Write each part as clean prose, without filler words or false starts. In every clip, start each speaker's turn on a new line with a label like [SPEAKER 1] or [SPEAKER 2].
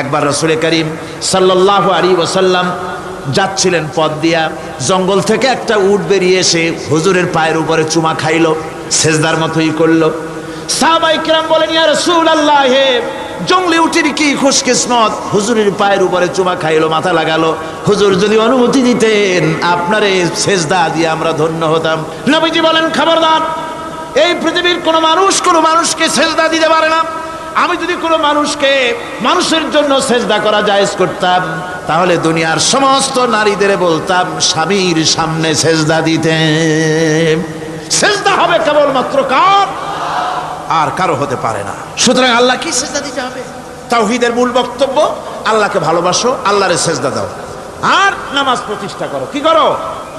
[SPEAKER 1] একবার রাসূল করিম সাল্লাল্লাহু আলাইহি ওয়াসাল্লাম যাচ্ছিলেন পথ দিয়া, জঙ্গল থেকে একটা উট বেরিয়ে এসে হুজুরের পায়ের উপরে চুমা খাইলো, সেজদার মতোই করলো। সাহাবায়ে কেরাম বলেন, ইয়া রাসূলুল্লাহ, হে জঙ্গলি উটের কি খুশকিসমত, হুজুরের পায়ের উপরে চুমা খাইলো, মাথা লাগালো। হুজুর যদি অনুমতি দিতেন আপনারে সেজদা দিয়ে আমরা ধন্য হতাম। নবীজি বলেন, খবরদার, এই পৃথিবীর কোনো মানুষকে সেজদা দিতে পারে না। আমি যদি কোনো মানুষের জন্য সেজদা করা জায়েজ করতাম, তাহলে দুনিয়ার সমস্ত নারীদের বলতাম স্বামীর সামনে সেজদা দিতে। সেজদা হবে কেবলমাত্র কার? আর কারো হতে পারে না। সুতরাং আল্লাহ কি সেজদা দিতে হবে? তাওহীদের মূল বক্তব্য, আল্লাহকে ভালোবাসো, আল্লাহরে সেজদা দাও, আর নামাজ প্রতিষ্ঠা করো। কি করো?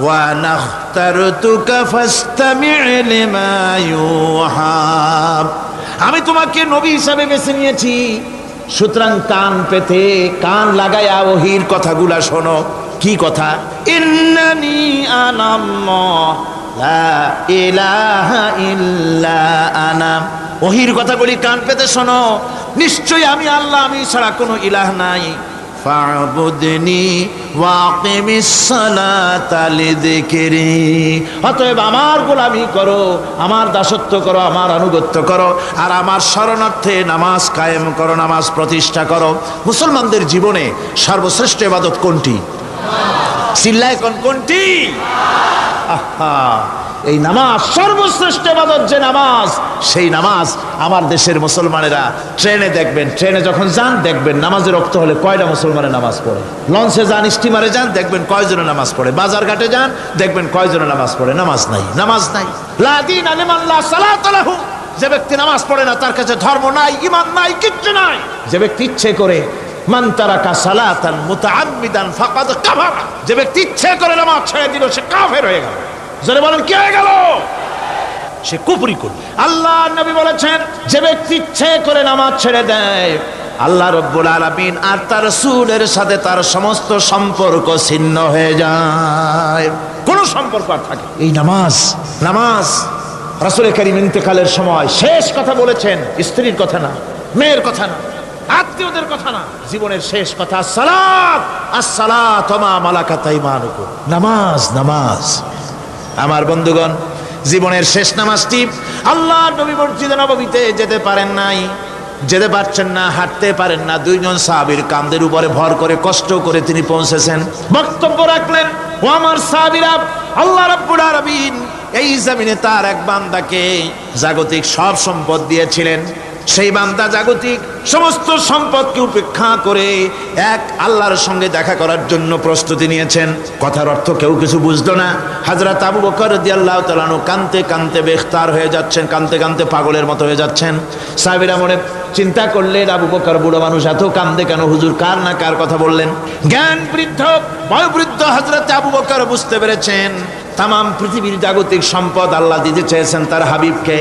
[SPEAKER 1] ওয়া নাখতারতুকা ফাসতামি' লিমা ইউহা, আমি তোমাকে নবী হিসাবে বেছে নিয়েছি, সুতরাং কান পেতে কান লাগায়া ওহির কথাগুলা শোনো। কি কথা? ইন্নানি আনাল্লাহ লা ইলাহা ইল্লা আনা, ওহির কথাগুলি কান পেতে শোনো। নিশ্চয়ই আমি আল্লাহ, আমি ছাড়া কোনো ইলাহ নাই। ফা'বুদনি ওয়াকিমিস সালাতা লিযিকরি, অতএব আমার গোলামি করো, আমার দাসত্ব করো, আমার আনুগত্য করো, আর আমার শরণার্থে নামাজ কায়েম করো, নামাজ প্রতিষ্ঠা করো। মুসলমানদের জীবনে সর্বশ্রেষ্ঠ ইবাদত কোনটি? চিল্লায় কোন কোনটি? আহা, এই নামাজ সর্বশ্রেষ্ঠ ইবাদত। যে নামাজ, সেই নামাজ আমার দেশের মুসলমানেরা ট্রেনে দেখবেন, ট্রেনে যখন যান দেখবেন নামাজের রক্ত হলে কয়টা মুসলমানের নামাজ পড়ে। লঞ্চে যান, স্টিমারে যান, দেখবেন কয়জনে নামাজ পড়ে। বাজার ঘাটে যান, দেখবেন কয়জনে নামাজ পড়ে। নামাজ নাই, নামাজ নাই। লা দীনা লিমান লা সালাতা লাহু, যে ব্যক্তি নামাজ পড়ে না তার কাছে ধর্ম নাই, ঈমান নাই, কিচ্ছু নাই। যে ব্যক্তি ইচ্ছে করে, মান তারাকা সালাতান মুতাআম্মিদান ফাকাদ কাফারা, যে ব্যক্তি ইচ্ছে করে নামাজ ছেড়ে দিল সে কাফের হয়ে গেল। যারা বলেন কি হয়ে গেল? সে কুফরি করল। আল্লাহ নবী বলেছেন, যে ব্যক্তি ইচ্ছে করে নামাজ ছেড়ে দেয়, আল্লাহ রাব্বুল আলামিন আর তার রাসূলের সাথে তার সমস্ত সম্পর্ক ছিন্ন হয়ে যায়, কোনো সম্পর্ক আর থাকে। এই নামাজ রাসূল করিম ইন্তেকালের সময় শেষ কথা বলেছেন, স্ত্রীর কথা না, মেয়ের কথা না, আত্মীয়দের কথা না, জীবনের শেষ কথা আসসালাত, আসসালাতু মা মালাকাত আইমানুকুম, নামাজ। আমার বন্ধুগণ, জীবনের শেষ নামাজটি আল্লাহ নবী মসজিদে নববীতে যেতে পারেন নাই, যেতে পারছেন না, হাঁটতে পারেন না। দুইজন সাহাবীর কাঁধের উপরে ভর করে কষ্ট করে তিনি পৌঁছেছেন, বক্তব্য রাখলেন, ও আমার সাহাবীরা, আল্লাহ রাব্বুল আলামিন এই জমিনে তার এক বান্দাকে জাগতিক সব সম্পদ দিয়েছিলেন। সেই বান্দা জাগতিক সমস্ত সম্পদকে উপেক্ষা করে এক আল্লাহর সঙ্গে দেখা করার জন্য প্রস্তুতি নিয়েছেন। কথার অর্থ কেউ কিছু বুঝলো না। হযরত আবু বকর রাদিয়াল্লাহু তাআলা আনহু কাঁদতে কাঁদতে বেখতার হয়ে যাচ্ছেন, কাঁদতে কাঁদতে পাগলের মতো হয়ে যাচ্ছেন। সাহাবীরা মনে চিন্তা করলেন, আবু বকর বুড়ো মানুষ, এত কাঁদে কেন? হুজুর কার না কার কথা বললেন? জ্ঞান বৃদ্ধ, বয়োবৃদ্ধ হযরত আবু বকর বুঝতে পেরেছেন তামাম পৃথিবীর জাগতিক সম্পদ আল্লাহ দিতে চেয়েছেন তার হাবিবকে।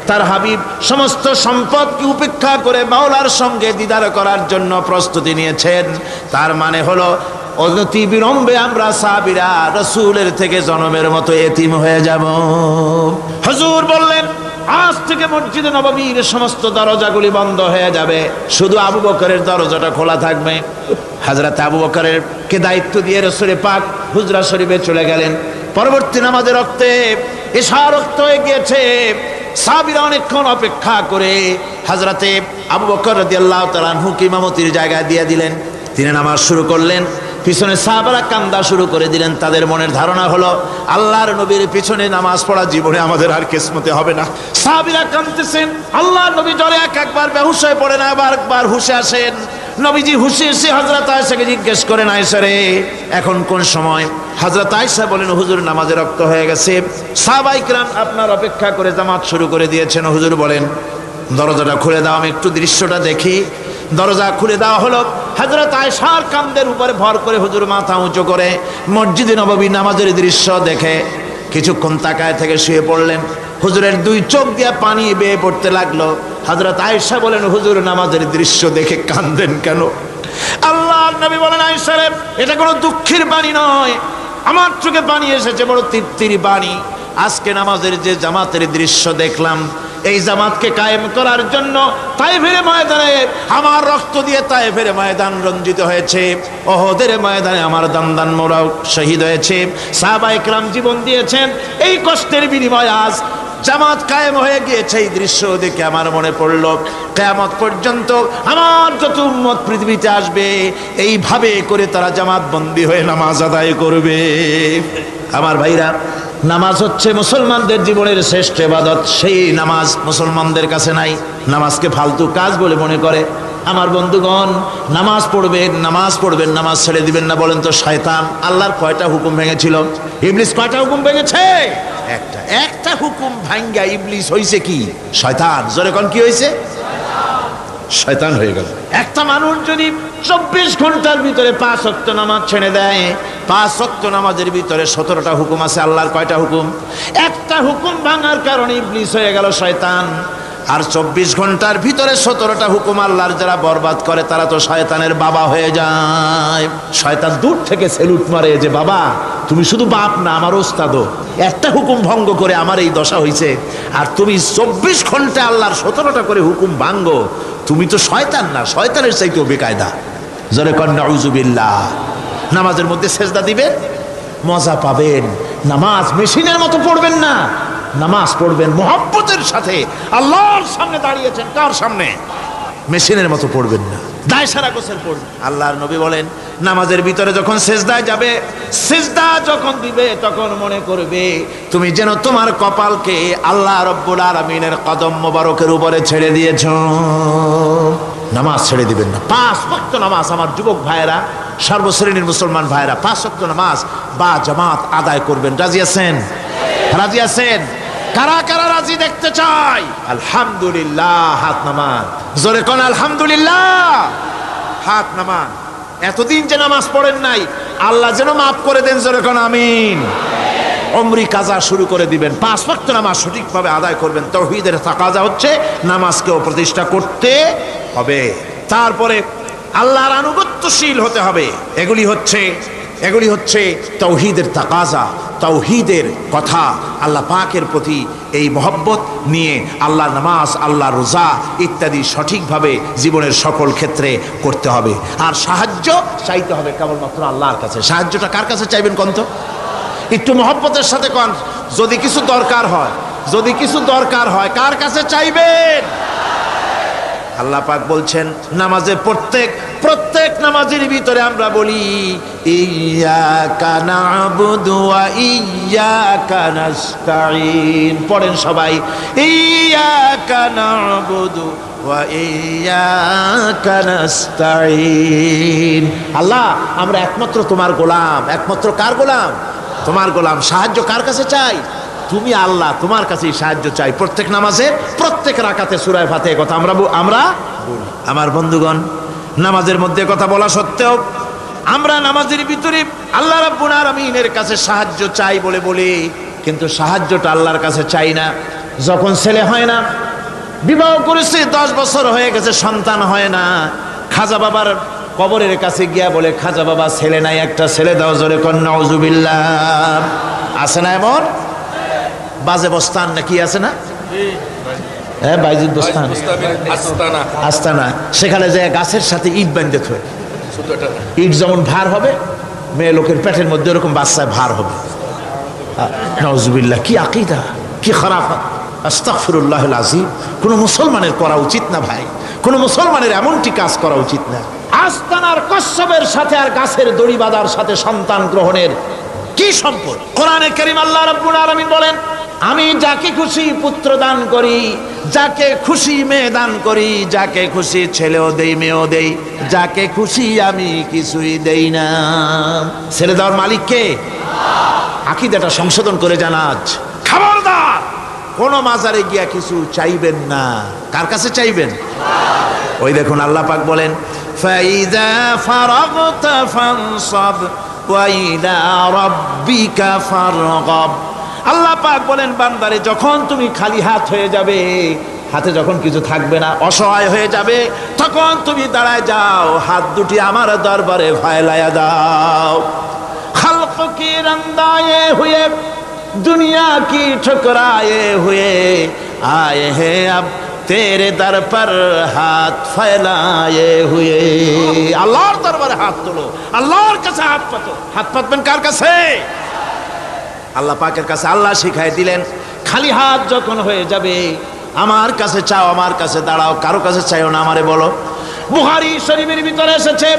[SPEAKER 1] তার হাবিব সমস্ত সম্পদকে উপেক্ষা করে মাওলার সঙ্গে দিদার করার জন্য প্রস্তুতি নিয়েছেন। তার মানে হলো অতি বিলম্বে আমরা সাহাবীরা রাসূলের থেকে জনমের মতো এতিম হয়ে যাব। হুজুর বললেন, আজ থেকে মসজিদে নববীর সমস্ত দরজাগুলি বন্ধ হয়ে যাবে, শুধু আবু বকরের দরজাটা খোলা থাকবে। হযরত আবু বকরের কে দায়িত্ব দিয়ে রাসূল পাক হুজরা শরীফে চলে গেলেন। পরবর্তী নামাজের রক্তে এশা রক্ত হয়ে গিয়েছে। সাহাবীরা অনেকক্ষণ অপেক্ষা করে হযরতে আবু বকর রাদিয়াল্লাহু তাআলা আনহুকে ইমামতির জায়গায় দিয়ে দিলেন। তিনি নামাজ শুরু করলেন, পিছনে সাহাবারা কান্দা শুরু করে দিলেন। তাদের মনের ধারণা হলো আল্লাহর নবীর পিছনে নামাজ পড়া জীবনে আমাদের আর কিসমতে হবে না। সাহাবীরা কাঁদতেছেন, আল্লাহর নবী জ্বরে একবার বেহুশ হয়ে পড়েন, আবার হুশে আসেন। নবীজি হুশে এসে হযরত আয়েশাকে জিজ্ঞেস করেন, আয়েশা রে, এখন কোন সময়? হযরত আয়েশা বলেন, হুজুর নামাজে রক্ত হয়ে গেছে, সাহাবায়ে কিরাম আপনার অপেক্ষা করে জামাত শুরু করে দিয়েছেন। হুজুর বলেন, দরজাটা খুলে দাও, আমি একটু দৃশ্যটা দেখি। দরজা খুলে দেওয়া হলো। হযরত আয়েশার কাঁধের উপরে ভর করে হুজুর মাথা উঁচু করে মসজিদে নববী নামাজের দৃশ্য দেখে কিছুক্ষণ তাকায় থেকে শুয়ে পড়লেন। হুজুরের দুই চোখ দিয়ে পানি বেয়ে পড়তে লাগলো। হযরত আয়েশা বলেন, হুজুর নামাজের দৃশ্য দেখে কাঁদেন কেন? আল্লাহর নবী বলেন, আয়েশা রে, এটা কোনো দুঃখের বাণী নয়, আমার চোখে পানি এসেছে, বড় তৃপ্তির বাণী। আজকে নামাজের যে জামাতের দৃশ্য দেখলাম, এই জামাতকে কায়েম করার জন্য তায়েফের ময়দানে আমার রক্ত দিয়ে তায়েফের ময়দান রঞ্জিত হয়েছে, ওহদের ময়দানে আমার দান্দান মোরাও শহীদ হয়েছে, সাহাবায়ে কেরাম জীবন দিয়েছেন। এই কষ্টের বিনিময়ে আজ জামাত কায়েম হয়ে গিয়েছে। এই দৃশ্য দেখে আমার মনে পড়ল, কিয়ামত পর্যন্ত আমার যত উম্মত পৃথিবীতে আসবে এইভাবে করে তারা জামাত বন্দী হয়ে নামাজ আদায় করবে। আমার ভাইরা, নামাজ হচ্ছে মুসলমানদের জীবনের শ্রেষ্ঠ ইবাদত। সেই নামাজ মুসলমানদের কাছে নাই, নামাজকে ফালতু কাজ বলে মনে করে। আমার বন্ধুগণ, নামাজ পড়বেন, নামাজ পড়বেন, নামাজ ছেড়ে দিবেন না। বলেন তো শয়তান আল্লাহর কয়টা হুকুম ভেঙেছিল? ইবলিস কয়টা হুকুম ভেঙেছে? একটা হুকুম ভাঙ্গা ইবলিস হইছে কি? শয়তান। জোরে কোন কি হইছে? শয়তান হয়ে গেল। একটা মানুষ যদি 24 ঘন্টার ভিতরে 5 ওয়াক্ত নামাজ ছেড়ে দেয়, 5 ওয়াক্ত নামাজের ভিতরে 17টা হুকুম আছে। আল্লাহর কয়টা হুকুম? একটা হুকুম ভাঙার কারণে ইবলিস হয়ে গেল শয়তান। আর 24 ঘন্টার ভিতরে 17টা হুকুম আল্লাহর যারা বরবাদ করে তারা তো শয়তানের বাবা হয়ে যায়। শয়তান দূর থেকে সেলুট মারে যে বাবা তুমি শুধু বাপ না, আমার ওস্তাদও। একটা হুকুম ভঙ্গ করে আমার এই দশা হয়েছে, আর তুমি 24 ঘন্টা আল্লাহর 17টা করে হুকুম ভাঙ্গো, তুমি তো শয়তান না, শয়তানের চাইতেও বেকায়দা। জোরে কর নাউজুবিল্লাহ। নামাজের মধ্যে সেজদা দিবেন, মজা পাবেন। নামাজ মেশিনের মতো পড়বেন না, নামাজ পড়বেন মোহাব্বতের সাথে। আল্লাহর সামনে দাঁড়িয়েছেন, কার সামনে? মেশিনের মতো পড়বেন না, দায় সারা গোসল পড়বেন। আল্লাহর নবী বলেন, নামাজের ভিতরে যখন সিজদায় যাবে, সিজদা যখন দিবে তখন মনে করবে তুমি যেন তোমার কপালকে আল্লাহ রাব্বুল আলামিনের কদম মোবারকের উপরে ছেড়ে দিয়েছো। নামাজ ছেড়ে দিবেন না। 5 ওয়াক্ত নামাজ আমার যুবক ভাইয়েরা, সর্বশ্রেণীর মুসলমান ভাইয়েরা 5 ওয়াক্ত নামাজ বা জামাত আদায় করবেন। রাজি আছেন? রাজি আছেন? কারা কারা রাজি দেখতে চাই? আলহামদুলিল্লাহ, হাত নামান। জোরে কোন আলহামদুলিল্লাহ, হাত নামান। এতদিন যে নামাজ পড়েন নাই, আল্লাহ যেন মাফ করে দেন। জোরে কোন আমিন। উমরি কাজা শুরু করে দিবেন। 5 ওয়াক্ত নামাজ সঠিকভাবে আদায় করবেন। তাওহীদের তাকাজা হচ্ছে নামাজকেও প্রতিষ্ঠা করতে হবে, তারপরে আল্লাহর আনুগত্যশীল হতে হবে। এগুলি হচ্ছে তাওহীদের তাকাজা, তাওহীদের কথা। আল্লাহ পাকের প্রতি এই মহব্বত নিয়ে আল্লাহর নামাজ, আল্লাহর রোজা ইত্যাদি সঠিকভাবে জীবনের সকল ক্ষেত্রে করতে হবে। আর সাহায্য চাইতে হবে কেবলমাত্র আল্লাহর কাছে। সাহায্যটা কার কাছে চাইবেন কোন তো? একটু মহব্বতের সাথে কোন। যদি কিছু দরকার হয় কার কাছে চাইবেন? আল্লাহ পাক বলছেন নামাজে প্রত্যেক নামাজের ভিতরে আমরা বলি ইয়্যাকা না'বুদু ওয়া ইয়্যাকা নাস্তাঈন। পড়েন সবাই, ইয়্যাকা না'বুদু ওয়া ইয়্যাকা নাস্তাঈন। আল্লাহ আমরা একমাত্র তোমার গোলাম। একমাত্র কার গোলাম? তোমার গোলাম। সাহায্য কার কাছে চাই? তুমি আল্লাহ, তোমার কাছেই সাহায্য চাই। প্রত্যেক নামাজে, প্রত্যেক রাকাতে সূরা ফাতিহা কথা আমরা বলি। আমার বন্ধুগণ, নামাজের মধ্যে কথা বলা সত্ত্বেও আমরা নামাজের ভিতরে আল্লাহ রাব্বুল আলামিনের কাছে সাহায্য চাই বলে কিন্তু সাহায্যটা আল্লাহর কাছে চাই না। যখন ছেলে হয় না, বিবাহ করেছে 10 বছর হয়ে গেছে, সন্তান হয় না, খাজা বাবার কবরের কাছে গিয়া বলে খাজা বাবা ছেলে নাই, একটা ছেলে দাও। জোরে কর নাউজুবিল্লাহ। আছে না এমন? বাজে বস্তান নাকি আছে না? হ্যাঁ, বাইজিদ বস্তান, আস্তানা। সেখানে যে গাছের সাথে ইট বাঁধতে থয়, ইট যেমন ভার হবে, মেয়ে লোকের পেটের মধ্যে এরকম বাচ্চায় ভার হবে। নাউজুবিল্লাহ। কি আকীদা, কি খারাফাত, আস্তাগফিরুল্লাহুল আযীম। কোন মুসলমানের করা উচিত না ভাই, কোন মুসলমানের এমনটি কাজ করা উচিত না। আস্তানার কচ্ছপের সাথে আর গাছের দড়ি বাঁধার সাথে সন্তান গ্রহণের কি সম্পর্ক? কোরআনে কারীম আল্লাহ রাব্বুল আলামিন বলেন, আমি যাকে খুশি পুত্র দান করি, যাকে খুশি মেয়ে দান করি, যাকে খুশি ছেলেও দেই মেয়েও দেই, যাকে খুশি আমি কিছুই দেই না। ছেলে দেওয়ার মালিক কে? আকীদাটা সংশোধন করে জানাজ। খবরদার কোন মাজারে গিয়া কিছু চাইবেন না। কার কাছে চাইবেন? ওই দেখুন আল্লাহ পাক বলেন, ফাইযা ফারাগতা ফানসাব ওয়া ইলা রাব্বিকা ফারগাব। আল্লাহ পাক বলেন, বান্দারে যখন তুমি খালি হাত হয়ে যাবে, হাতে যখন কিছু থাকবে না, অসহায় হয়ে যাবে, তখন তুমি দাঁড়ায় যাও, হাত দুটি আমার দরবারে ফায়লায়া দাও। খালক কি রন্দায়ে হুয়ে, দুনিয়া কি ঠকরায়ে হুয়ে, आए हैं अब तेरे दर पर हाथ फैलाए हुए। আল্লাহর দরবারে হাত তোলো, আল্লাহর কাছে হাত পাতো। হাত পাতবেন কার কাছে? আল্লাহ পাকের কাছে। আল্লাহ শিখাই দিলেন খালি হাত যখন হয়ে যাবে আমার কাছে চাও, আমার কাছে দাঁড়াও, কারো কাছে চাইও না, আমারে বলো। বুখারী শরীফের ভিতরে এসেছে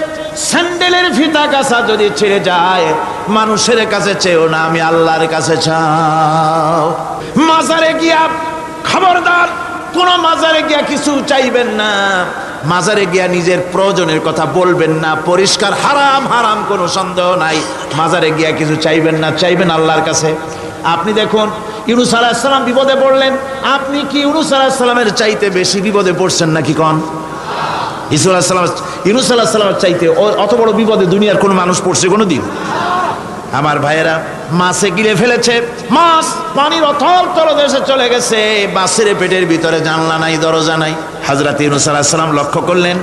[SPEAKER 1] স্যান্ডেলের ফিতা কাছা যদি ছিঁড়ে যায় মানুষের কাছে চেও না, আমি আল্লাহর কাছে চাও। মাজারে গিয়া খবরদার কোন মাজারে গিয়া কিছু চাইবেন না, মাজারে গিয়া নিজের প্রয়োজনের কথা বলবেন না, পরিষ্কার হারাম হারাম কোনো সন্দেহ নাই। মাজারে গিয়া কিছু চাইবেন না, চাইবেন আল্লাহর কাছে। আপনি দেখুন ইউনূস আলাইহিস সালাম বিপদে পড়লেন, আপনি কি ইউনূস আলাইহিস সালামের চাইতে বেশি বিপদে পড়ছেন নাকি? কোন ইউনূস আলাইহিস সালামের চাইতে অত বড় বিপদে দুনিয়ার কোন মানুষ পড়ছে কোনোদিন? আমার ভাইয়েরা মাছে গিলে ফেলেছে, মাছ পানির অথল তলদেশে চলে গেছে, মাছের পেটের ভিতরে জানলা নাই, দরজা নাই। হযরত ইউনূস আলাইহিস সালাম লক্ষ্য করলেন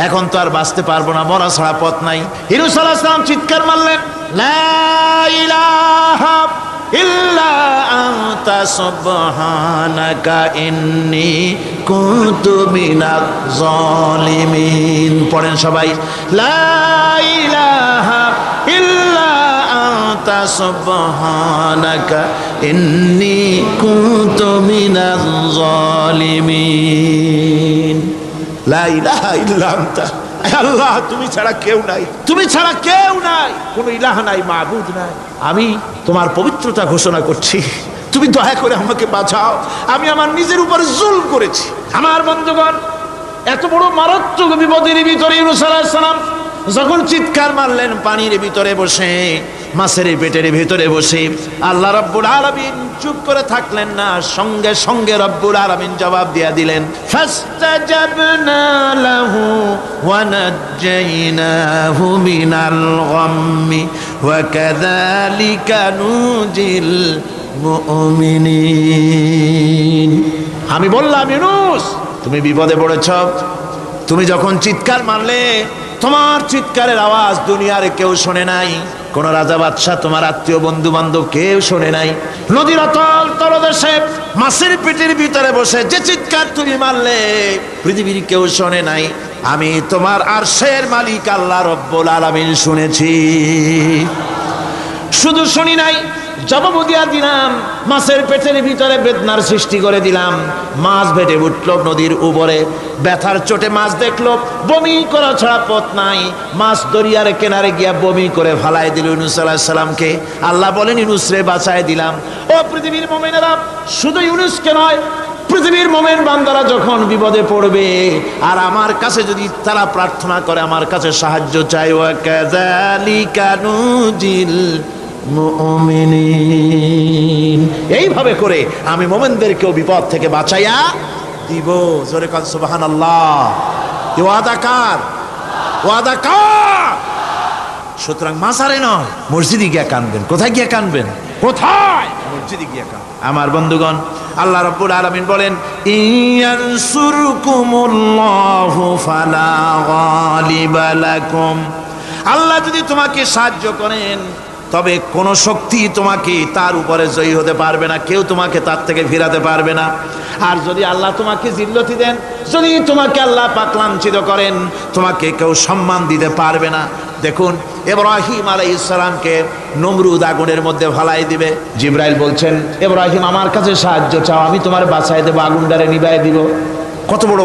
[SPEAKER 1] এখন তো আর বাঁচতে পারবো না, মরা ছাড়া পথ নাই। ইউনূস আলাইহিস সালাম চিৎকার মারলেন, লা ইলাহা ইল্লা আনতা সুবহানাকা ইন্নী কুনতু মিনাজ জালিমিন। পড়েন সবাই, লা ইলাহা ইল্লা আনতা সুবহানাকা ইন্নী কুনতু মিনাজ জালিমিন। লা ইলাহা ইল্লা আনতা, আল্লাহ তুমি ছাড়া কেউ নাই, তুমি ছাড়া কেউ নাই, কোনো ইলাহ নাই, মাবুদ নাই। আমি তোমার পবিত্রতা ঘোষণা করছি, তুমি দয়া করে আমাকে বাঁচাও, আমি আমার নিজের উপর জুলম করেছি। আমার বন্ধুগণ, এত বড় মারাত্মক বিপদের ভিতরে ইউনূস আলাইহিস সালাম যখন চিৎকার মারলেন পানির ভিতরে বসে, মাছের পেটের ভিতরে বসে, আল্লাহ রাব্বুল আলামিন চুপ করে থাকলেন না, সঙ্গে সঙ্গে রব্বুল আলামিন জবাব দিয়ে দিলেন, ফাস্তাজাবনা লাহু ওয়া নাজ্জাইনাহু মিনাল গাম্মি ওয়া কাযালিকা নুজিল মুমিনিন। আমি বললাম ইউনূস তুমি বিপদে পড়েছ, তুমি যখন চিৎকার মারলে তোমার চিৎকারের আওয়াজ দুনিয়ার কেউ শোনে নাই, কোন রাজা বাদশাহ, তোমার আত্মীয় বন্ধু বান্ধব কেউ শোনে নাই। নদীর অতল তলদেশে মাছের পেটের ভিতরে বসে যে চিৎকার তুমি মারলে পৃথিবীর কেউ শোনে নাই, আমি তোমার আরশের মালিক আল্লাহ রব্বুল আলামিন শুনেছি। শুধু শুনি নাই, জবাব দিয়া দিলাম, মাছের পেটের ভিতরে বেদনার সৃষ্টি করে দিলাম। মাছ ভেটে উঠল নদীর উপরে, ব্যথার চোটে মাছ দেখলো, বমি করা ছাড়া পথ নাই, মাছ দরিয়ার কিনারে গিয়া বমি করে ফালাই দিল ইউনূস আলাইহিস সালামকে। আল্লাহ বলেন ইউনূস রে বাঁচায় দিলাম। ও পৃথিবীর মুমিনেরা, শুধু ইউনূসকে নয়, পৃথিবীর মুমিন বান্দারা যখন বিপদে পড়বে আর আমার কাছে যদি তারা প্রার্থনা করে, আমার কাছে সাহায্য চায়, ওয়া কাযালিকা নুজিল মুমিনিন, এইভাবে করে আমি মুমিনদেরকেও বিপদ থেকে বাঁচাইয়া দিব। জোরে কান সুবহানাল্লাহ। ওয়াদা কার? ওয়াদা কার? সুতরাং মাজারে নয়, মসজিদে গিয়া কানবেন। কোথায় গিয়া কানবেন? কোথায়? মসজিদে গিয়া কানবেন। আমার বন্ধুগণ, আল্লাহ রাব্বুল আলামিন বলেন, ইয়ানসুরকুমুল্লাহু ফালা গালিবা লাকুম, আল্লাহ যদি তোমাকে সাহায্য করেন তবে কোন শক্তি তোমাকে তার উপরে জয়ী হতে পারবে না, কেউ তোমাকে তার থেকে ফিরাতে পারবে না। আর যদি আল্লাহ তোমাকে জিল্লতি দেন, যদি তোমাকে আল্লাহ পাক লাঞ্ছিত করেন, তোমাকে কেউ সম্মান দিতে পারবে না। দেখুন ইব্রাহিম আলাইহিস সালামকে নমরুদ আগুনের মধ্যে ফালাই দিবে, জিবরাইল বলছেন, ইব্রাহিম আমার কাছে সাহায্য চাও, আমি তোমার বাঁচাই দেবো, আগুনটারে নিভাই দিব। কত বড়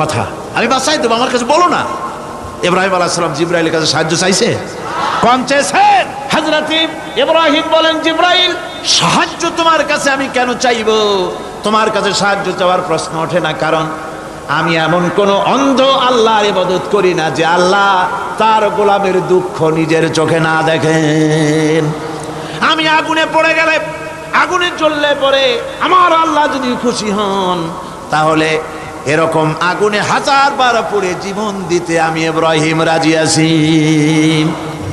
[SPEAKER 1] কথা, আমি বাঁচাই দেবো, আমার কাছে বলো না। ইব্রাহিম আলাইহিস সালাম জিবরাইলের কাছে সাহায্য চাইছে, কোন চেয়েছেন? হযরত ইব্রাহিম বলেন, জিবরাইল সাহায্য তোমার কাছে আমি কেন চাইবো? তোমার কাছে সাহায্য চাওয়ার প্রশ্ন ওঠে না, কারণ আমি এমন কোন অন্ধ আল্লাহর ইবাদত করি না যে আল্লাহ তার গোলামের দুঃখ নিজের চোখে না দেখেন। আমি আগুনে পড়ে গেলে, আগুনে জ্বললে পরে আমার আল্লাহ যদি খুশি হন, তাহলে এরকম আগুনে 1000 বার পড়ে জীবন দিতে আমি ইব্রাহিম রাজি আছি।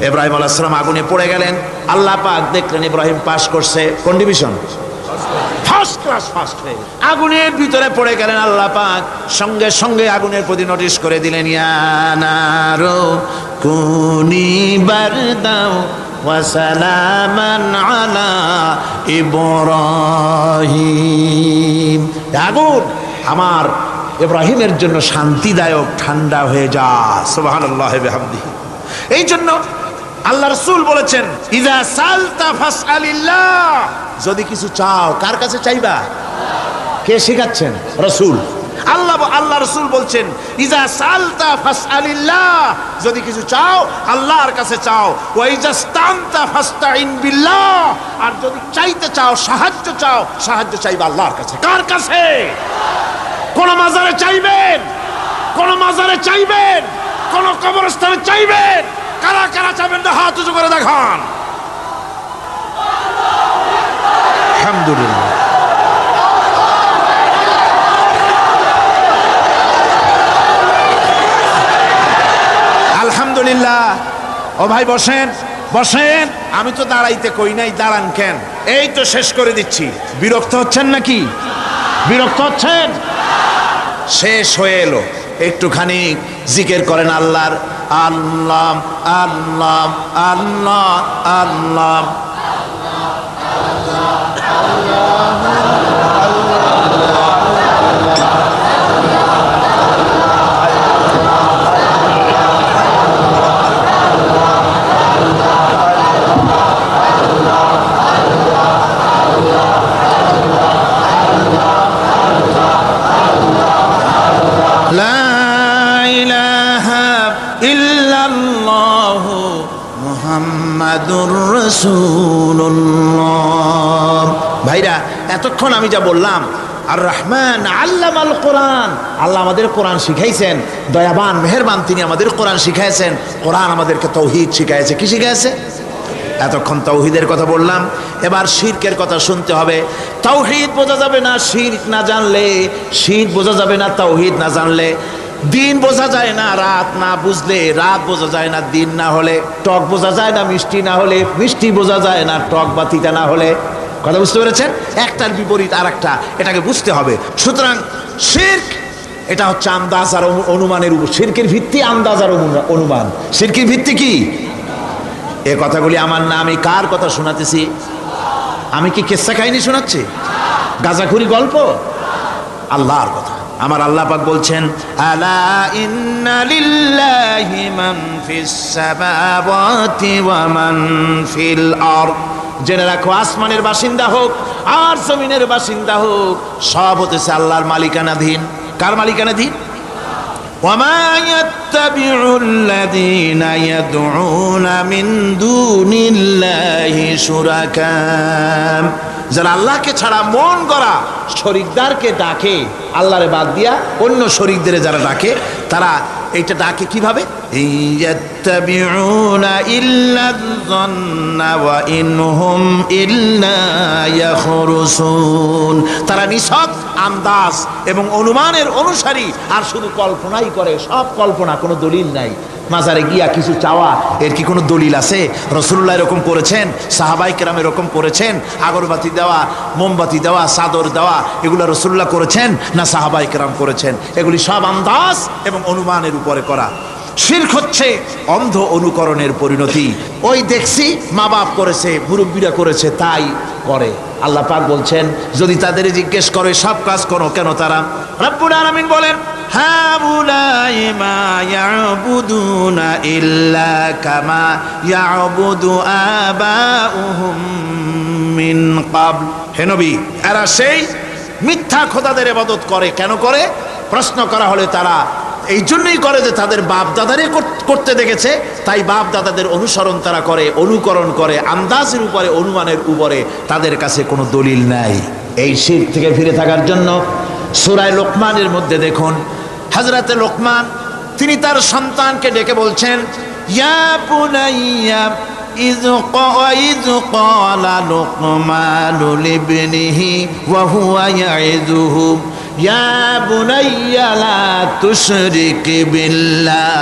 [SPEAKER 1] ইব্রাহিম আলাইহিস সালাম আগুনে পড়ে গেলেন, আল্লাহ পাক দেখলেন ইব্রাহিম পাস করছে, কোন ডিভিশন? ফার্স্ট ক্লাস, ফার্স্ট হয়ে আগুনের ভিতরে পড়ে গেলেন। আল্লাহ পাক সঙ্গে সঙ্গে আগুনের প্রতি নোটিশ করে দিলেন, ইয়া নারু কুনি বারদাও ওয়া সালামান আলা ইব্রাহিম। আগুন আমার ইব্রাহিমের জন্য শান্তিদায়ক, ঠান্ডা হয়ে যায়। সুবহানাল্লাহি ওয়া বিহামদিহি। এই জন্য আল্লাহ রাসূল বলেছেন, ইযা সালতা ফাসআলিল্লাহ, যদি কিছু চাও কার কাছে চাইবা? কে শেখাচ্ছেন? রাসূল। আল্লাহ রাসূল বলছেন, ইযা সালতা ফাসআলিল্লাহ, যদি কিছু চাও আল্লাহর কাছে চাও। ওয়া ইযা ইসতানতা ফাসতাইন বিল্লাহ, আর যদি চাইতে চাও, সাহায্য চাও, সাহায্য চাইবা আল্লাহর কাছে। কার কাছে? কোন মাজারে চাইবেন? কোন মাজারে চাইবেন? কোন কবরস্থানে চাইবেন? কারা কারা চাইবেন না হাত উঁচু করে দেখান। আলহামদুলিল্লাহ। আলহামদুলিল্লাহ। ও ভাই বসেন, বসেন। আমি তো দাঁড়াইতে কই নাই, দাঁড়ান কেন? এই তো শেষ করে দিচ্ছি। বিরক্ত হচ্ছেন নাকি? বিরক্ত হচ্ছেন? শেষ হয়ে এলো, একটুখানি জিকির করেন আল্লাহর। আল্লাহ আল্লাহ আল্লাহ আল্লাহ। ভাইরা, এতক্ষণ আমি যা বললাম, আর রহমান আল্লামাল কোরআন, আল্লাহ আমাদের কোরআন শিখাইছেন। দয়াবান মেহেরবান তিনি আমাদের কোরআন শিখাইছেন। কোরআন আমাদেরকে তৌহিদ শিখাইছে। কি শিখাইছে? এতক্ষণ তৌহিদের কথা বললাম, এবার শিরকের কথা শুনতে হবে। তৌহিদ বোঝা যাবে না শিরক না জানলে, শিরক বোঝা যাবে না তৌহিদ না জানলে। দিন বোঝা যায় না রাত না বুঝলে, রাত বোঝা যায় না দিন না হলে, টক বোঝা যায় না মিষ্টি না হলে, মিষ্টি বোঝা যায় না টক বা তিতা না হলে। কথা বুঝতে পেরেছেন? একটার বিপরীত আর একটা, এটাকে বুঝতে হবে। সুতরাং শিরক এটা হচ্ছে আন্দাজ আর অনুমানের উপর। শিরকের ভিত্তি আন্দাজ আর অনুমান। শিরকের ভিত্তি কি? এ কথাগুলি আমার না, আমি কার কথা শোনাতেছি? আমি কি কিসসা কাহিনী শোনাচ্ছি? গাঁজাখুরি গল্প? আল্লাহর কথা। আমার আল্লাহ পাক বলছেন, আলা ইন্না লিল্লাহি মান ফিস সামাওয়াতি ওয়া মান ফিল আরদ। জেনে রাখো, আসমানের বাসিন্দা হোক আর জমিনের বাসিন্দা হোক, সব হতেছে আল্লাহর মালিকানাধীন। কার মালিকানাধীন? ওয়া মা ইয়াত্তাবিউল্লাযীনা ইয়াদউনা মিন দুনিল্লাহি শুরাকা, যারা আল্লাহকে ছাড়া মন গড়া শরীকদারকে ডাকে, আল্লাহরে বাদ দিয়া অন্য শরীকদের যারা ডাকে, তারা এইটা ডাকে কিভাবে? ইয়াত্তাবিউনা ইল্লায-যন্না ওয়া ইনহুম ইল্লা ইয়াখরুসুন, তারা নিছক আন্দাজ এবং অনুমানের অনুসারী, আর শুধু কল্পনাই করে। সব কল্পনা, কোনো দলিল নাই। মাজারে গিয়া কিছু চাওয়া, এর কি কোনো দলিল আছে? রাসূলুল্লাহ এরকম করেছেন? সাহাবায়ে কেরাম এরকম করেছেন? আগরবাতি দেওয়া, মোমবাতি দেওয়া, চাদর দেওয়া, এগুলো রাসূলুল্লাহ করেছেন না সাহাবায়ে কেরাম করেছেন? এগুলি সব আন্দাজ এবং অনুমানের উপরে করা। শিরক হচ্ছে অন্ধ অনুকরণের পরিণতি। ওই দেখছি মা বাপ করেছে, মুরব্বীরা করেছে, তাই করে। আল্লাহ পাক বলছেন, যদি তাদের জিজ্ঞেস করে সব কাজ করো কেন তারা? রব্বুল আলামিন বলেন, হাউলাই মা ইয়াবুদুনা ইল্লা কামা ইয়াবুদু আবাউহুম মিন ক্বাবল। হে নবী, এরা সেই মিথ্যা খোদাদের ইবাদত করে। কেন করে? প্রশ্ন করা হলে তারা এই জন্যই করে যে তাদের বাপ দাদারে করতে দেখেছে, তাই বাপ দাদাদের অনুসরণ তারা করে, অনুকরণ করে, আন্দাজের উপরে, অনুমানের উপরে। তাদের কাছে কোনো দলিল নাই। এই শিরক থেকে ফিরে থাকার জন্য সূরা লোকমানের মধ্যে দেখুন, হযরতে লোকমান তিনি তার সন্তানকে ডেকে বলছেন, ইয়া বুনাইয়া ইয ক্বালা লুকমানু লিবনিহি ওয়া হুয়া ইয়াইযুহু ইয়া বুনাইয়া লা তুশরিক বিল্লাহ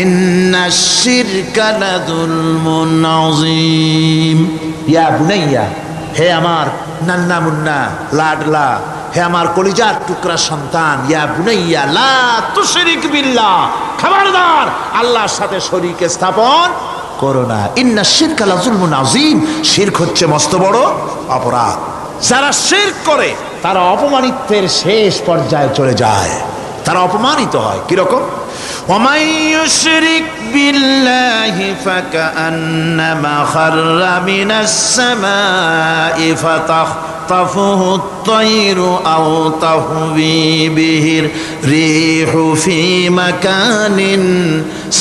[SPEAKER 1] ইন্নাশ শিরকা লাযুলমুন আযীম। ইয়া বুনাইয়া, হে আমার নান্না মুন্না লাডলা, হে আমার কলিজার টুকরা সন্তান, ইয়া বুনাইয়া লা তুশরিক বিল্লাহ, খবরদার আল্লাহর সাথে শরীক স্থাপন করো না। ইন্নাশ শিরকা লাযুলমুন আযীম, শিরক হচ্ছে মস্ত বড় অপরাধ। যারা শিরক করে তারা অপমানিত্বের শেষ পর্যায়ে চলে যায়, তারা অপমানিত হয়। কিরকম? ومن يشرك بالله فكأنما خر من السماء فتخطفه الطير أو تهوي به الريح في مكان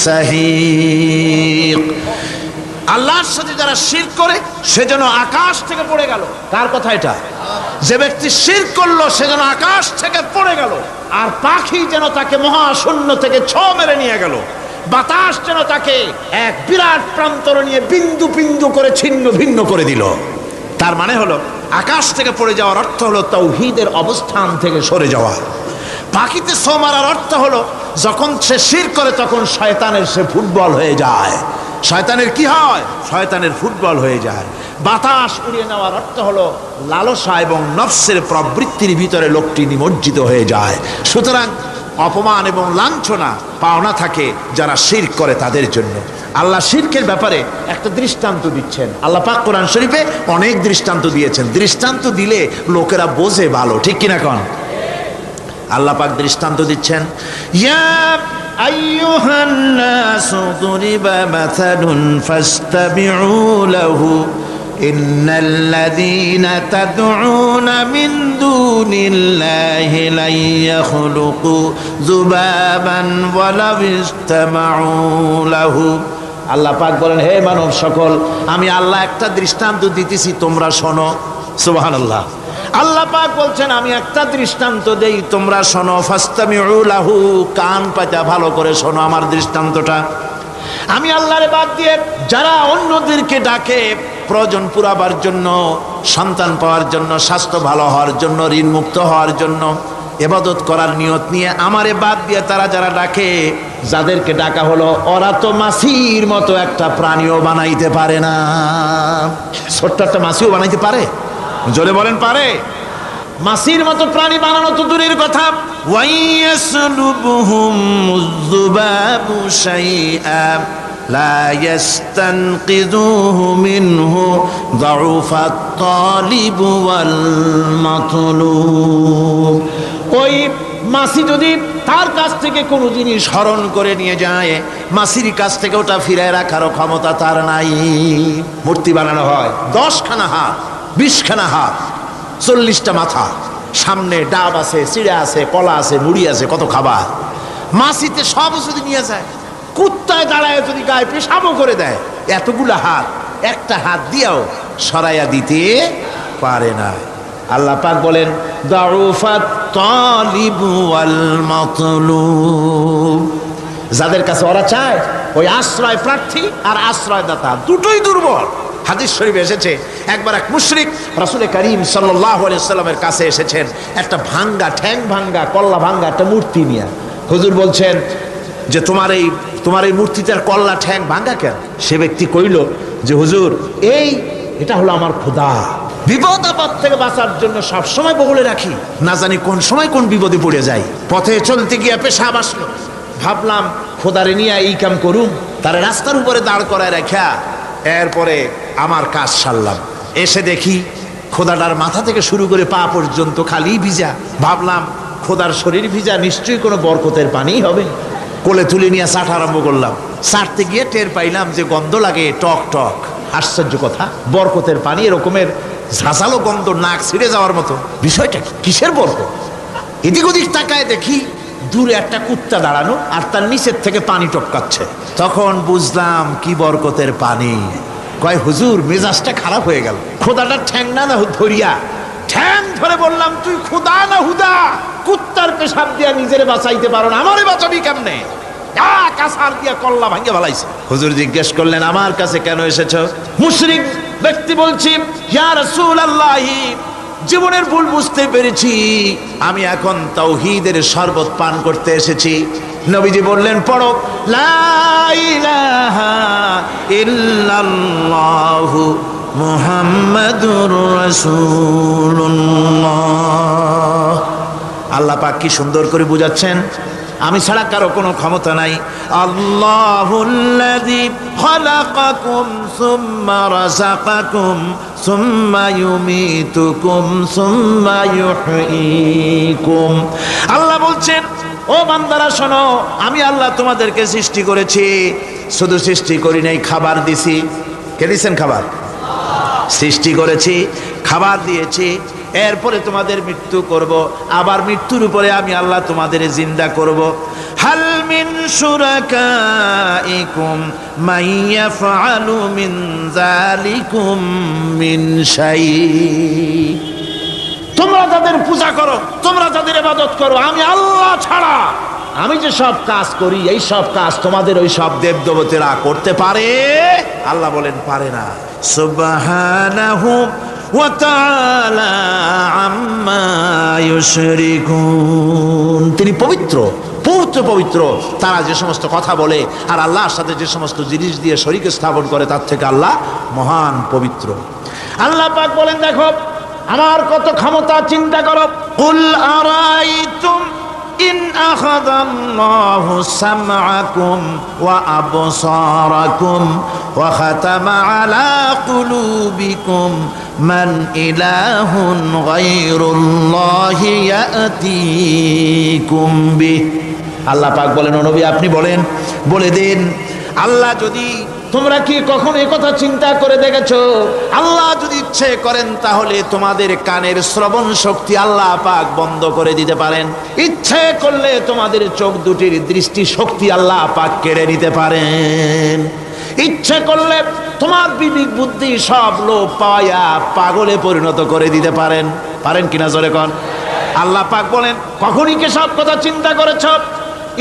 [SPEAKER 1] سحيق। আল্লাহর সাথে যারা শিরক করে সে যেন আকাশ থেকে পড়ে গেল। কার কথা এটা? যে ব্যক্তি শিরক করলো সে যেন আকাশ থেকে পড়ে গেল, আর পাখি যেন তাকে মহাশূন্য থেকে ছোঁ মেরে নিয়ে গেল, বাতাস যেন তাকে এক বিরাট প্রান্তর নিয়ে বিন্দু বিন্দু করে ছিন্ন ভিন্ন করে দিল। তার মানে হলো আকাশ থেকে পড়ে যাওয়ার অর্থ হলো তাওহীদের অবস্থান থেকে সরে যাওয়া। পাখিতে ছোঁ মারার অর্থ হলো যখন সে শিরক করে তখন শয়তানের সে ফুটবল হয়ে যায়। শয়তানের কি হয়? শয়তানের ফুটবল হয়ে যায়। বাতাস উড়িয়ে নেওয়ার অর্থ হলো লালসা এবং নফসের প্রবৃত্তির ভিতরে লোকটি নিমজ্জিত হয়ে যায়। সুতরাং অপমান এবং লাঞ্ছনা পাওনা থাকে যারা শিরক করে তাদের জন্য। আল্লাহ শিরকের ব্যাপারে একটা দৃষ্টান্ত দিচ্ছেন। আল্লাহ পাক কোরআন শরীফে অনেক দৃষ্টান্ত দিয়েছেন। দৃষ্টান্ত দিলে লোকেরা বোঝে ভালো, ঠিক কিনা কোন? আল্লাহ পাক দৃষ্টান্ত দিচ্ছেন, ইয়া আইয়ুহান নাসু দুরিবা মাসালুন ফাসতামিউ লাহু ইন্নাল্লাযীনা তাদউনা মিন দুনিল্লাহি লা ইয়াখলুকু যুবাবান ওয়ালাউ ইসতামাউ লাহু। আল্লাহ পাক বলেন, হে মানব সকল, আমি আল্লাহ একটা দৃষ্টান্ত দিতেছি, তোমরা শোনো। সুবহানাল্লাহ। আল্লাহ পাক বলছেন আমি একটা দৃষ্টান্ত দেই, তোমরা শোনো। ফাসতামিউ লাহু, কান পাতা ভালো করে শোনো আমার দৃষ্টান্তটা। আমি আল্লাহরে বাদ দিয়ে যারা অন্যদেরকে ডাকে প্রয়োজন পুরাবার জন্য, সন্তান পাওয়ার জন্য, স্বাস্থ্য ভালো হওয়ার জন্য, ঋণ মুক্ত হওয়ার জন্য, ইবাদত করার নিয়ত নিয়ে আমারে বাদ দিয়ে তারা যারা ডাকে, যাদেরকে ডাকা হলো ওরা তো মাছির মতো একটা প্রাণীও বানাইতে পারে না। ছোট্ট একটা মাছিও বানাইতে পারে? জোরে বলেন, পারে? মাছির মতো প্রাণী বানানো তো দূরের কথা। ওয়াইয়াসলুবুহুম যুবাবু শাইআ লা ইস্তানকিযুহু মিনহু যাউফাত তালিব ওয়াল মাতলুব। ওই মাছি যদি তার কাছ থেকে কোনো জিনিস হরণ করে নিয়ে যায়, মাছির কাছ থেকে ওটা ফিরায় রাখারও ক্ষমতা তার নাই। মূর্তি বানানো হয় 10খানা হাত, 20খানা হাত, 40টা মাথা, সামনে ডাব আছে, চিড়া আছে, কলা আছে, মুড়ি আছে, কত খাবার। মাছিতে সব যদি নিয়ে যায়, কুত্তায় দাঁড়ায় যদি গায়ে পেশাবও করে দেয়, এতগুলা হাত একটা হাত দিয়েও সরাইয়া দিতে পারে না। আল্লাহ পাক বলেন দাউফাত তালিবু ওয়াল মাতলুব। যাদের কাছে ওরা চায়, ওই আশ্রয় প্রার্থী আর আশ্রয়দাতা দুটোই দুর্বল। হাদিস শরীফে এসেছে, একবার এক মুশরিক রাসূল করিম সাল্লাল্লাহু আলাইহি ওয়াসাল্লামের কাছে এসেছেন একটা ভাঙ্গা, ঠ্যাং ভাঙ্গা, কল্লা ভাঙ্গা একটা মূর্তি নিয়ে। হুজুর বলছেন যে তোমার এই মূর্তিটার কল্লা ঠ্যাং ভাঙ্গা কেন? সে ব্যক্তি কইল যে হুজুর, এটা হলো আমার খোদা। বিপদ আপদ থেকে বাঁচার জন্য সবসময় বগলে রাখি, না জানি কোন সময় কোন বিপদে পড়ে যাই। পথে চলতে গিয়ে পেশাব আসলো, ভাবলাম খোদারে নিয়ে এই কাম করুম, তার রাস্তার উপরে দাঁড় করায় রাখা, এরপরে আমার কাজ সারলাম। এসে দেখি খোদাটার মাথা থেকে শুরু করে পা পর্যন্ত খালি ভিজা। ভাবলাম খোদার শরীর ভিজা, নিশ্চয়ই কোনো বরকতের পানি হবে। কোলে তুলে নিয়ে চাট আরম্ভ করলাম। চাটতে গিয়ে টের পাইলাম যে গন্ধ লাগে টক টক। আশ্চর্য কথা, বরকতের পানি এরকমের ঝাঁঝালো গন্ধ, নাক ছিঁড়ে যাওয়ার মতো। বিষয়টা কিসের বরকত? এদিক ওদিক তাকায় দেখি দূরে একটা কুত্তা দাঁড়ানো, আর তার নিচের থেকে পানি টপকাচ্ছে। তখন বুঝলাম কি বরকতের পানি। কয় হুজুর, মেজাজটা খারাপ হয়ে গেল। খোদাটার ঠ্যাং না ধরিয়া ঠ্যাং ধরে বললাম, তুই খোদা না হুদা? কুত্তার পেশাব দিয়া নিজের বাঁচাইতে পারো না, আমারে বাঁচাবি কেমনে? কাছার দিয়া কল্লা ভাঙ্গে ভালাইছে। হুজুর জিজ্ঞেস করলেন, আমার কাছে কেন এসেছো? মুশরিক ব্যক্তি বলছি, ইয়া রাসূলুল্লাহ, জীবনের ভুল বুঝতে পেরেছি, আমি এখন তাওহীদের শরবত পান করতে এসেছি। নবীজি বললেন, পড়ো লা ইলাহা ইল্লাল্লাহু মুহাম্মাদুর রাসূলুল্লাহ। আল্লাহ পাক কি সুন্দর করে বুঝাচ্ছেন, আমি ছাড়া কারো কোনো ক্ষমতা নাই। আল্লাহুল্লাযী খালাকাকুম সুম্মা রাযাকাকুম সুম্মা ইউমীতুকুম সুম্মা ইউহয়ীকুম। আল্লাহ বলছেন, ও বান্দারা শোনো, আমি আল্লাহ তোমাদেরকে সৃষ্টি করেছি, শুধু সৃষ্টি করি নাই, খাবার দিছি। কে দিয়েছেন খাবার? সৃষ্টি করেছি, খাবার দিয়েছি, এরপরে তোমাদের মৃত্যু করব, আবার মৃত্যুর উপরে আমি আল্লাহ তোমাদের জিন্দা করব। হাল মিন শুরাকাইকুম মাইয়াফআলু মিন যালিকুম মিন শাই। তোমরা যাদের পূজা করো, তোমরা যাদের ইবাদত করো, আমি আল্লাহ ছাড়া আমি যে সব কাজ করি, এই সব কাজ তোমাদের ওই সব দেবদেবতারা করতে পারে? আল্লাহ বলেন পারে না। সুবহানাহু ওয়া তাআলা আম্মা ইউশরিকুন। তিনি পবিত্র, পবিত্র পবিত্র তারা যে সমস্ত কথা বলে আর আল্লাহর সাথে যে সমস্ত জিনিস দিয়ে শরীক স্থাপন করে, তার থেকে আল্লাহ মহান পবিত্র। আল্লাহ পাক বলেন, দেখো আমার কত ক্ষমতা, চিন্তা করো। কুল আরাইতুম ইন আখাযাল্লাহু সামআকুম ওয়া আবসারাকুম ওয়া খাতামা আলা কুলুবিকুম মান ইলাহুন গায়রুল্লাহি ইয়াতিকুম বিহ। আল্লাহ পাক বলেন, ও নবী আপনি বলেন, বলে দিন, আল্লাহ যদি, তোমরা কি কখনো এই কথা চিন্তা করে দেখেছো, আল্লাহ যদি ইচ্ছে করেন তাহলে তোমাদের কানের শ্রবণ শক্তি আল্লাহ পাক বন্ধ করে দিতে পারেন, ইচ্ছে করলে তোমাদের চোখ দুটির দৃষ্টি শক্তি আল্লাহ পাক কেড়ে নিতে পারেন, ইচ্ছে করলে তোমার বিবেক বুদ্ধি সব লোপ পাওয়া পাগলে পরিণত করে দিতে পারেন। পারেন কিনা জোরে কোন? আল্লাহ পাক বলেন, কখনই কি সব কথা চিন্তা করেছো?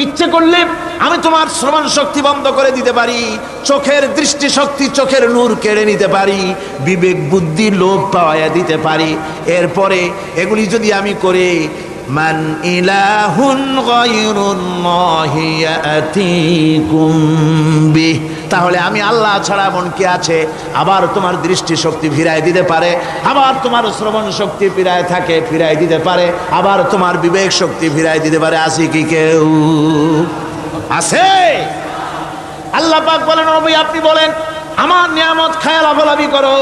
[SPEAKER 1] ইচ্ছে করলে আমি তোমার শ্রবণ শক্তি বন্ধ করে দিতে পারি, চোখের দৃষ্টি শক্তি, চোখের নূর কেড়ে নিতে পারি, বিবেক বুদ্ধি লোপ পাওয়া দিতে পারি। এরপরে এগুলি যদি আমি করে, মান ইলাহুন গায়রুল্লাহি ইয়াতিকুম বিহ, তাহলে আমি আল্লাহ ছাড়া এমন কি আছে? আবার তোমার দৃষ্টি শক্তি ফিরায় দিতে পারে, আবার তোমার শ্রবণ শক্তি ফিরায় থাকে, ফিরায় দিতে পারে, আবার তোমার বিবেক শক্তি ফিরায় দিতে পারে। আছে কি কেউ? আছে? আল্লাহ পাক বলেন, নবী আপনি বলেন, আমার নিয়ামত খায় লাভালাভি করো,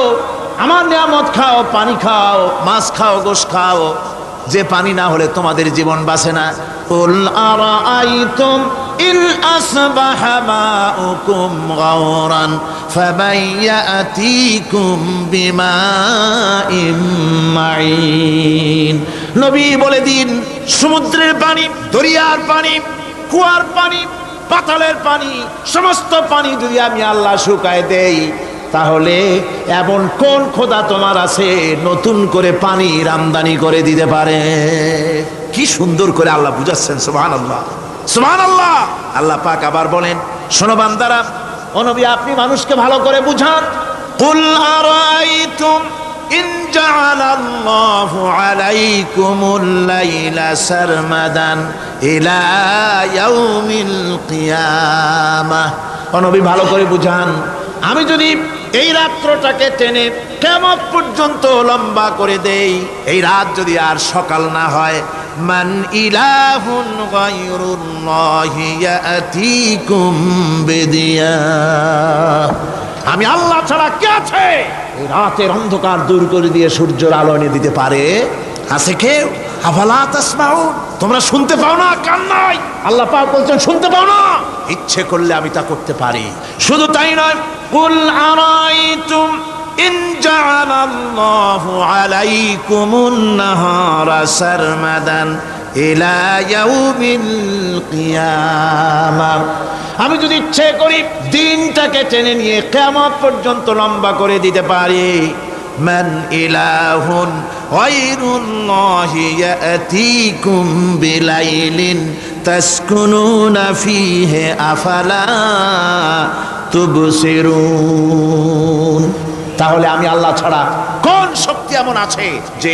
[SPEAKER 1] আমার নিয়ামত খাও, পানি খাও, মাছ খাও, গোশ খাও, যে পানি না হলে তোমাদের জীবন বাঁচে না। কুল আরাআইতুম ইন আসবাহা মাউকুম গাওরান ফাবাইয়াতিকুম বিমাইম মাইন। নবী বলে দিন, সমুদ্রের পানি, দরিয়ার পানি, কুয়ার পানি, পাতালের পানি, সমস্ত পানি যদি আমি আল্লাহ শুকায় দেই, তাহলে এমন কোন খোদা তোমার আছে নতুন করে পানির আমদানি করে দিতে পারে? কি সুন্দর করে আল্লাহ বুঝাচ্ছেন। সুবহানাল্লাহ, সুবহানাল্লাহ। আল্লাহ পাক আবার বলেন, শোনো বান্দারা, ও নবী আপনি মানুষকে ভালো করে বুঝান। কুল আরাইতুম ইন জাআলাল্লাহু আলাইকুমুল লাইলা সারমাদান ইলা ইয়াউমিল কিয়ামাহ। ও নবী ভালো করে বুঝান, আমি যদি এই রাত্রটাকে টেনে কিয়ামত পর্যন্ত লম্বা করে দেই, এই রাত যদি আর সকাল না হয়, মান ইলাহুন গায়রুল্লাহি ইয়াতিকুম বিদিয়া, আমি আল্লাহ ছাড়া কে আছে এই রাতের অন্ধকার দূর করে দিয়ে সূর্যের আলো এনে দিতে পারে? আছে কেউ? আফালা তাসমাউন, তোমরা শুনতে পাও না? কান নাই? আল্লাহ পাক বলছেন শুনতে পাও না? ইচ্ছে করলে আমি তা করতে পারি। শুধু তাই নয়, কুল আরাইতুম ইন জাআলাল্লাহু আলাইকুমুন নাহারা সারমাদান ইলা ইয়াউমিল কিয়ামাহ, আমি যদি ইচ্ছে করি দিনটাকে টেনে নিয়ে কিয়ামত পর্যন্ত লম্বা করে দিতে পারি। মান ইলাহুন গায়রুল্লাহি ইয়াতিকুম বিলাইলিন তাসকুনুনা ফীহি আফালা তুবসিরুন, তাহলে আমি আল্লাহ ছাড়া কোন শক্তি এমন আছে যে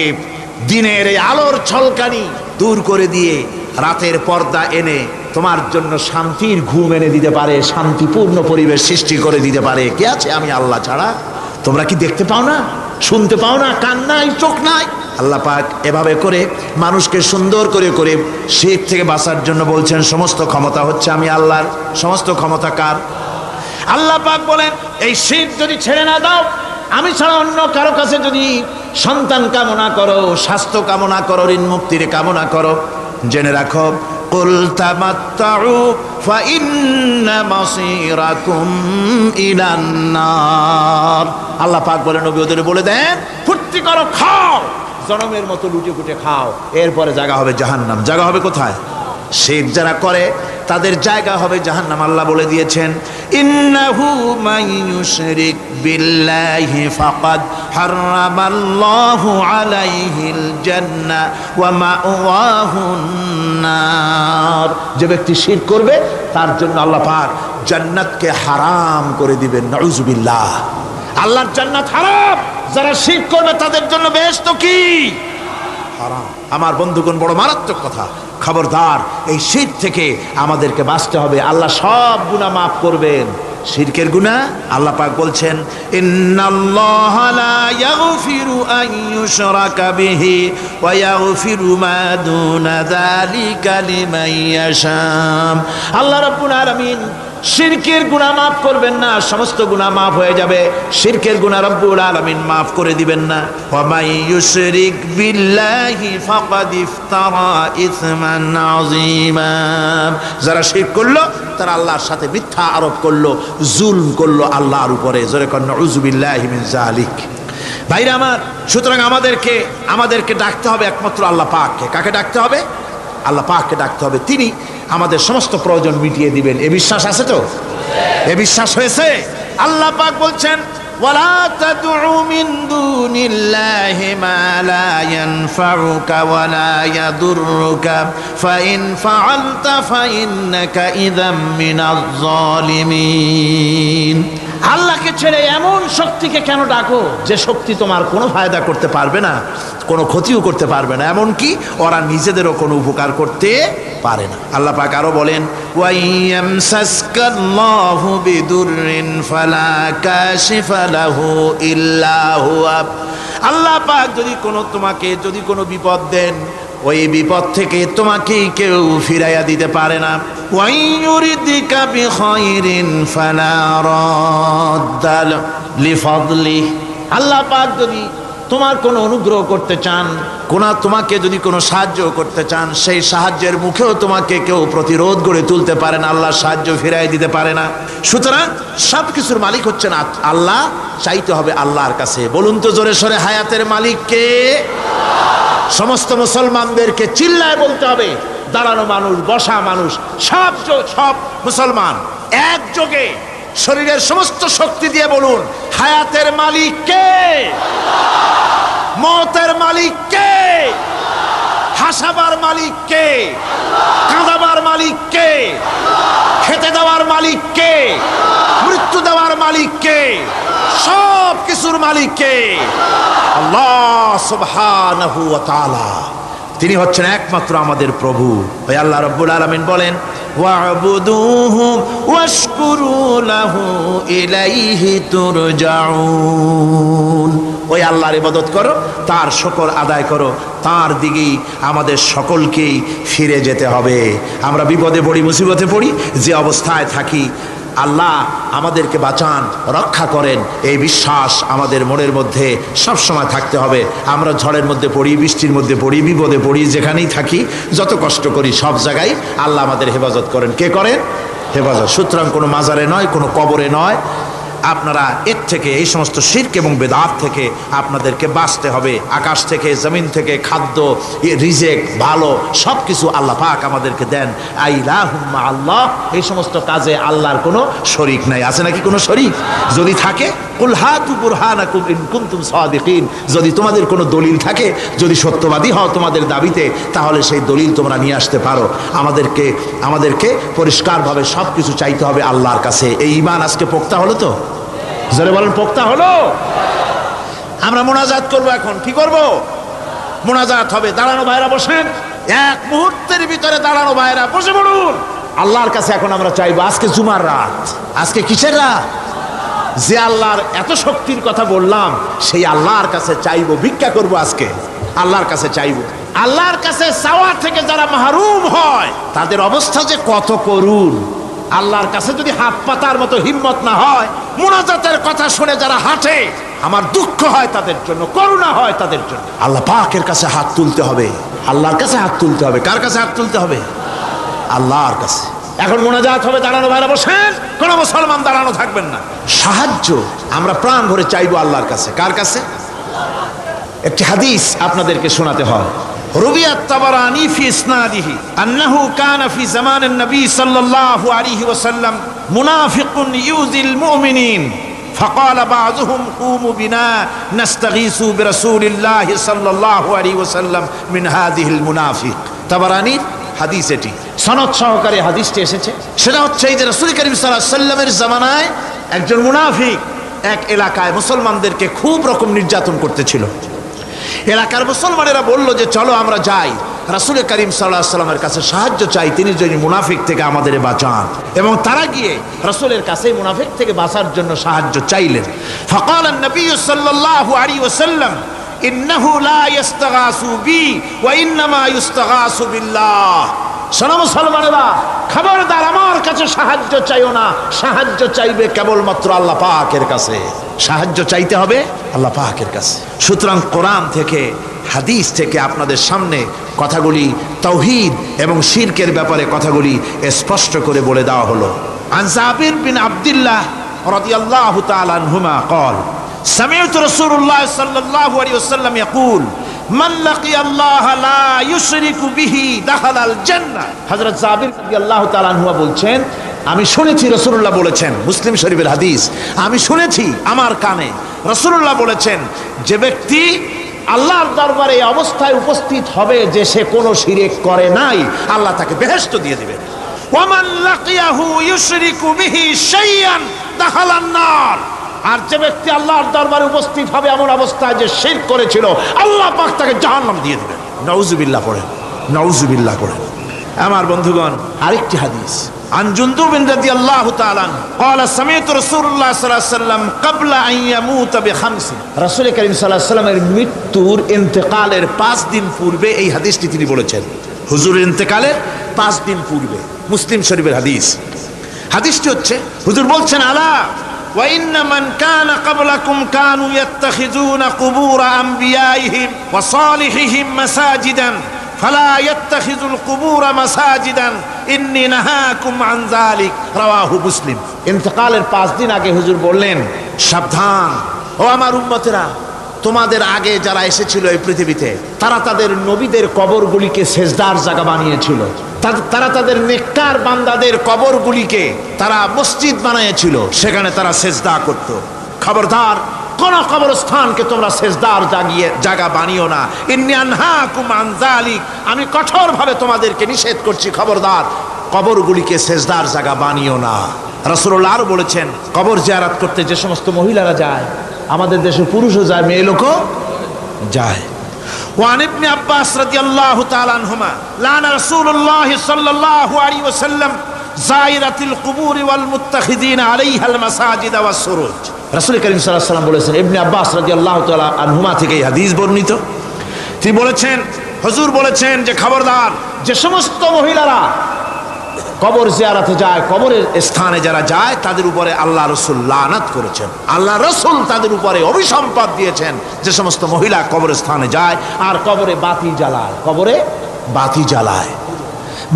[SPEAKER 1] দিনের এই আলোর ঝলকানি দূর করে দিয়ে রাতের পর্দা এনে তোমার জন্য শান্তির ঘুম এনে দিতে পারে, শান্তিপূর্ণ পরিবেশ সৃষ্টি করে দিতে পারে? কে আছে আমি আল্লাহ ছাড়া? তোমরা কি দেখতে পাও না? শুনতে পাও না? কান নাই? চোখ নাই? আল্লাহ পাক এভাবে করে মানুষকে সুন্দর করে করে শিরক থেকে বাঁচার জন্য বলছেন সমস্ত ক্ষমতা হচ্ছে আমি আল্লাহর। সমস্ত ক্ষমতা কার? আল্লাহ পাক বলেন এই শিরক যদি ছেড়ে না দাও, আমি ছাড়া অন্য কারো কাছে যদি সন্তান কামনা করো, স্বাস্থ্য কামনা করো, ঋণ মুক্তির কামনা করো, জেনে রাখো কুল তামাত্তাউ ফাইন্না মাসীরাকুম ইলান নার। আল্লাহ পাক বলেন নবী ওদের বলে দেন ফুর্তি করো, খাও, জনমের মতো লুটে পুটে খাও, এরপরে জায়গা হবে জাহান্নাম। জায়গা হবে কোথায়? শিরক যারা করে তাদের জায়গা হবে জাহান্নাম। আল্লাহ বলে দিয়েছেন ইন্নাহু মান ইউশরিক বিল্লাহি ফাকাদ হারামাল্লাহু আলাইহিল জান্নাহ ওয়া মাওয়াহুন নার। যে ব্যক্তি শিরক করবে তার জন্য আল্লাহ পাক জান্নাতকে হারাম করে দিবেন। নাউযুবিল্লাহ, আল্লাহর জান্নাত হারাম, যারা শিরক করবে তাদের জন্য বেহেশত কি হারাম। আমার বন্ধুগণ, বড় মারাত্মক কথা, খবরদার এই শিরক থেকে আমাদেরকে বাঁচতে হবে। আল্লাহ সব গুনাহ মাফ করবেন। শিরকের গুনাহ আল্লাহ পাক বলছেন ইন্নাল্লাহা লা ইয়াগফিরু আন ইউশরাকা বিহি ওয়া ইয়াগফিরু মা দুনা যালিকা লিমান ইয়াশা। আল্লাহ রাব্বুল আলামিন শিরকের গুনাহ মাফ করবেন না, সমস্ত গুনাহ মাফ হয়ে যাবে, শিরকের গুনাহ রব্বুল আলামিন মাফ করে দিবেন না। ওয়া মান ইউশরিক বিল্লাহি ফাকাদ ইফতারা ইসমান আযীমা। যারা শিরক করলো তারা আল্লাহর সাথে মিথ্যা আরোপ করলো, জুলম করলো আল্লাহর উপরে। জোরে কর নাউযুবিল্লাহি মিন যালিক। ভাইরা আমার, সুতরাং আমাদেরকে ডাকতে হবে একমাত্র আল্লাহ পাককে। কাকে ডাকতে হবে? আল্লাহ পাককে ডাকতে হবে। তিনি আমাদের সমস্ত প্রয়োজন মিটিয়ে দিবেন। এ বিশ্বাস আছে তো? এ বিশ্বাস হয়েছে? আল্লাহ পাক বলছেন ওয়ালা তাদউ মিন দুনিল্লাহি মা লা ইয়ানফাউকা ওয়া লা ইয়াদুররুকা ফাইন ফাআলতা ফাইন্নাকা ইযাম মিনাজ জালিমিন। আল্লাহকে ছেড়ে এমন শক্তিকে কেন ডাকো যে শক্তি তোমার কোনো ফায়দা করতে পারবে না, কোনো ক্ষতিও করতে পারবে না, এমনকি ওরা নিজেদেরও কোনো উপকার করতে পারে না। আল্লাহ পাক আরো বলেন ওয়াইয়ামসাসকাল্লাহু বিদুররিন ফালা কাশিফা লাহু ইল্লা হুয়া। আল্লাহ পাক তোমাকে যদি কোনো বিপদ দেন, ওই বিপদ থেকে তোমাকে কেউ ফিরাইয়া দিতে পারে না। ওয়াইয়ুরিদিকা বিখাইরিন ফালা রাদ্দা লিফাদলিহি। আল্লাহ পাক যদি তোমার কোনো অনুগ্রহ করতে চান, তোমাকে যদি কোনো সাহায্য করতে চান, সেই সাহায্যের মুখেও তোমাকে কেউ প্রতিরোধ গড়ে তুলতে পারে না, আল্লাহ সাহায্য ফিরাই দিতে পারে না। সুতরাং সব কিছুর মালিক হচ্ছেন আল্লাহ। চাইতে হবে আল্লাহর কাছে। বলুন তো জোরে সোরে, হায়াতের মালিক কে? সমস্ত মুসলমানদেরকে চিল্লায় বলতে হবে। দাঁড়ানো মানুষ, বসা মানুষ, সব মুসলমান একযোগে শরীরের সমস্ত শক্তি দিয়ে বলুন হায়াতের মালিক কে? মওতের মালিক কে? হাসাবার মালিক কে? কাঁদাবার মালিক কে? খেতে দেওয়ার মালিক কে? মৃত্যু দেওয়ার মালিক কে? সব কিছুর মালিক কে? আল্লাহ সুবহানাহু ওয়া তাআলা। তিনি হচ্ছেন একমাত্র আমাদের প্রভু। ওই আল্লাহ রাব্বুল আলামিন বলেন ওয়া'বুদুহু ওয়াশকুরু লাহু ইলাইহি তুরজাউন। ওই আল্লাহর ইবাদত করো, তার শুকর আদায় করো, তার দিকেই আমাদের সকলকেই ফিরে যেতে হবে। আমরা বিপদে পড়ি, মুসিবতে পড়ি, যে অবস্থায় থাকি, আল্লাহ আমাদেরকে বাঁচান, রক্ষা করেন, এই বিশ্বাস আমাদের মনের মধ্যে সব সময় থাকতে হবে। আমরা ঝড়ের মধ্যে পড়ি, বৃষ্টির মধ্যে পড়ি, বিপদে পড়ি, যেখানেই থাকি, যত কষ্ট করি, সব জায়গায় আল্লাহ আমাদের হেফাজত করেন। কে করেন? হেফাজত। সুতরাং কোনো মাজারে নয়, কোনো কবরে নয়। আপনারা এর থেকে, এই সমস্ত শিরক এবং বেদাত থেকে আপনাদেরকে বাঁচতে হবে। আকাশ থেকে, জমিন থেকে খাদ্য, রিজেক, ভালো সব কিছু আল্লাহ পাক আমাদেরকে দেন। আইলাহুম্মা আল্লাহ, এই সমস্ত কাজে আল্লাহর কোনো শরীক নাই। আছে নাকি কোনো শরীক? যদি থাকে কুল হাতু বুরহানাকুম ইন কুনতুম সাদিকিন। যদি তোমাদের কোনো দলিল থাকে, যদি সত্যবাদী হও তোমাদের দাবিতে, তাহলে সেই দলিল তোমরা নিয়ে আসতে পারো। আমাদেরকে পরিষ্কারভাবে সব কিছু চাইতে হবে আল্লাহর কাছে। এই ঈমান আজকে পোক্তা হলো তো? জোরে বলেন, পোক্তা হলো? আমরা মোনাজাত করব। এখন কি করব? মোনাজাত হবে। দাঁড়ানো ভাইরা বসেন, এক মুহূর্তের ভিতরে দাঁড়ানো ভাইরা বসে পড়ুন। আল্লাহর কাছে এখন আমরা চাইবো। আজকে জুমার রাত, আজকে কিসের রাত? যে আল্লাহর এত শক্তির কথা বললাম, সেই আল্লাহর কাছে চাইবো, ভিক্ষা করব। আজকে আল্লাহর কাছে চাইবো। আল্লাহর কাছে চাওয়া থেকে যারা মাহরুম হয়, তাদের অবস্থা যে কত করুণ। আল্লাহর কাছে যদি হাত পাতার মতো হিম্মত না হয়, মুনাজাতের কথা শুনে যারা হাঁটে, আমার দুঃখ হয় তাদের জন্য, করুণা হয় তাদের জন্য। আল্লাহ পাকের কাছে হাত তুলতে হবে, আল্লাহর কাছে হাত তুলতে হবে। কার কাছে হাত তুলতে হবে? আল্লাহর কাছে। এখন মোনাজাত হবে, দাঁড়ানো ভাইরা বসেন, কোন মুসলমান দাঁড়ানো থাকবেন না। সাহায্য আমরা প্রাণ ভরে চাইবো আল্লাহর কাছে। কার কাছে? একটি হাদিস আপনাদেরকে শোনাতে হয়। রুবিয়াত তাবারানী ফি ইসনাদিহি আন্নাহু কানা ফি জামানিন নবী সাল্লাল্লাহু আলাইহি ওয়াসাল্লাম মুনাফিকুন ইউযিল মুমিনিন فقال بعضهم قوموا بنا نستغيث برسول الله صلى الله عليه وسلم من هذه المنافق। তাবারানী হাদিস, এটি সনদ সহকারে হাদিসটি এসেছে। সেটা হচ্ছে এই যে রাসূল করিম সাল্লাল্লাহু আলাইহি ওয়াসাল্লামের জামানায় একজন মুনাফিক এক এলাকায় মুসলমানদেরকে খুব রকম নির্যাতন করতেছিল। এলাকার মুসলমানেরা বলল যে চলো আমরা যাই, রাসূল করিম সাল্লাল্লাহু আলাইহি ওয়াসাল্লামের কাছে সাহায্য চাই, তিনি যদি মুনাফিক থেকে আমাদের বাঁচান। এবং তারা গিয়ে রাসূলের কাছে মুনাফিক থেকে বাঁচার জন্য সাহায্য চাইলেন। ফাকাল নবী সাল্লাল্লাহু আলাইহি ওয়াসাল্লাম ইন্নাহু লা ইস্তাগাসু বি ওয়া ইন্নামা ইস্তাগাসু বিল্লাহ। শোনো মুসলমানেরা, খবরদার আমার কাছে সাহায্য চাইও না, সাহায্য চাইবে কেবলমাত্র আল্লাহ পাকের কাছে। সাহায্য চাইতে হবে আল্লাহ পাকের কাছে। সুতরাং কোরআন থেকে, হাদিস থেকে আপনাদের সামনে কথাগুলি তাওহীদ এবং শিরকের ব্যাপারে কথাগুলি স্পষ্ট করে বলে দেওয়া হলো। আন জাবির বিন আব্দুল্লাহ রাদিয়াল্লাহু তাআলা আনহুমা قال سمعت رسول الله صلى الله عليه وسلم يقول من لقي الله لا يشرك به دخل الجنة। হযরত জাবির রাদিয়াল্লাহু তাআলা আনহু বলছেন, আমি শুনেছি রাসূলুল্লাহ বলেছেন, মুসলিম শরীফের হাদিস, আমি শুনেছি আমার কানে রাসূলুল্লাহ বলেছেন, যে ব্যক্তি আল্লাহর দরবারে এই অবস্থায় উপস্থিত হবে যে সে কোনো শিরক করে নাই, আল্লাহ তাকে বেহেশত দিয়ে দিবেন। ওয়ামান লাকিয়াহু ইউশরিকু বিহি শাইয়ান দাখালান নার। আর যে ব্যক্তি আল্লাহর দরবারে উপস্থিত হবে এমন অবস্থায় যে শিরক করেছিল, আল্লাহ পাক তাকে জাহান্নাম দিয়ে দিবেন। নাউজুবিল্লাহ পড়েন, নাউজুবিল্লাহ পড়েন। আমার বন্ধুগণ, আরেকটি হাদিস عن جندب رضي الله تعالى عنه قال سمعت رسول الله صلى الله عليه وسلم قبل ان يموت بخمس। রাসূল করিম সাল্লাল্লাহু আলাইহি ওয়াসাল্লামের মৃত্যুর ইন্তেকালের 5 দিন পূর্বে এই হাদিসটি তিনি বলেছেন। হুজুরের ইন্তেকালের 5 দিন পূর্বে, মুসলিম শরীফের হাদিস। হাদিসটি হচ্ছে, হুজুর বলছেন, আলা ওয়া ইন্না মান কানা ক্বাবলাকুম কানু ইয়াত্তাখিযুনা কুবুর আমবিয়াইহিম ওয়া সালিহিহিম মাসাজিদান ফালা ইয়াত্তাখিযুল কুবুর মাসাজিদান ইন্নী নাহাকুম আন যালিক। রাওয়াহু মুসলিম। ইন্তেকালের 5 দিন আগে হুজুর বললেন, সাবধান ও আমার উম্মতেরা, তোমাদের আগে যারা এসেছিল এই পৃথিবীতে, তারা তাদের নবীদের কবরগুলিকে সেজদার জায়গা বানিয়েছিল। তারা তাদের নেককার বান্দাদের কবরগুলিকে তারা মসজিদ বানিয়েছিল, সেখানে তারা সেজদা করত। খবরদার, কোন কবরস্থানকে তোমরা সেজদার জায়গা বানিও না। ইন্নী আনহাকুম আন যালিক, আমি কঠোরভাবে তোমাদেরকে নিষেধ করছি, খবরদার কবরগুলিকে সেজদার জায়গা বানিও না। রাসূলুল্লাহ আরো বলেছেন, কবর জিয়ারত করতে যে সমস্ত মহিলারা যায়, আমাদের দেশের পুরুষও যায়, মেয়ে লোকও যায়। وعن ابن عباس رضي الله تعالى عنهما لعن رسول الله صلى الله عليه وسلم زائرة القبور والمتخذين عليها المساجد والسروج। রাসূল করিম সাল্লাল্লাহু আলাইহি ওয়াসাল্লাম বলেছেন, ইবনে আব্বাস রাদিয়াল্লাহু তাআলা আনহুমা থেকে এই হাদিস বর্ণিত, তিনি বলেছেন, হুজুর বলেছেন যে খবরদার, যে সমস্ত মহিলারা কবর জিয়ারতে যায়, কবরের স্থানে যারা যায়, তাদের উপরে আল্লাহ রাসূল লানত করেছেন। আল্লাহ রাসূল তাদের উপরে অভিসম্পাত দিয়েছেন যে সমস্ত মহিলা কবরস্থানে যায় আর কবরে বাতি জ্বালায়, কবরে বাতি জ্বালায়,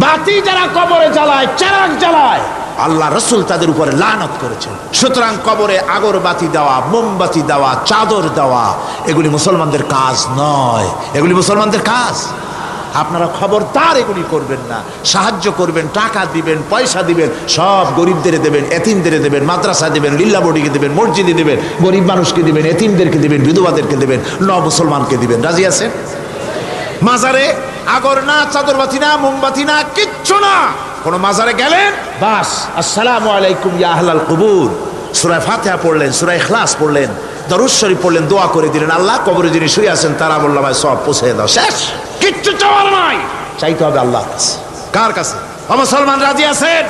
[SPEAKER 1] বাতি যারা কবরে জ্বালায়, চিরাগ জ্বালায়, আল্লাহ রাসূল তাদের উপরে লানত করেছেন। সুতরাং কবরে আগরবাতি দেওয়া, মোমবাতি দেওয়া, চাদর দেওয়া, এগুলি মুসলমানদের কাজ নয়, এগুলি মুসলমানদের কাজ। আপনারা খবরদার এগুলি করবেন না। সাহায্য করবেন, টাকা দিবেন, পয়সা দিবেন, সব গরিবদের দেবেন, এতিমদের দেবেন, মাদ্রাসা দিবেন, লিল্লা বোর্ডিকে দিবেন, মসজিদে দিবেন, গরিব মানুষকে দিবেন, এতিমদেরকে দিবেন, বিধবাদেরকে দিবেন, মুসলমানকে দিবেন। রাজি আছেন? মাজারে আগর না, চাদরবাতি না, মোমবাতি না, কিচ্ছু না। কোন মাজারে গেলেন, বাস আসসালামু আলাইকুম ইয়া আহলাল কুবুর, সূরা ফাতিহা পড়লেন, সূরা ইখলাস পড়লেন, দরুদ শরীফ পড়লেন, দোয়া করে দিলেন, আল্লাহ কবরে যিনি শুয়ে আছেন তারা বললাম সব পৌঁছে দাও, শেষ। কিচ্ছু চাওয়ার নাই, চাইতে হবে আল্লাহর কাছে। কার কাছে? মুসলমান রাজি আছেন?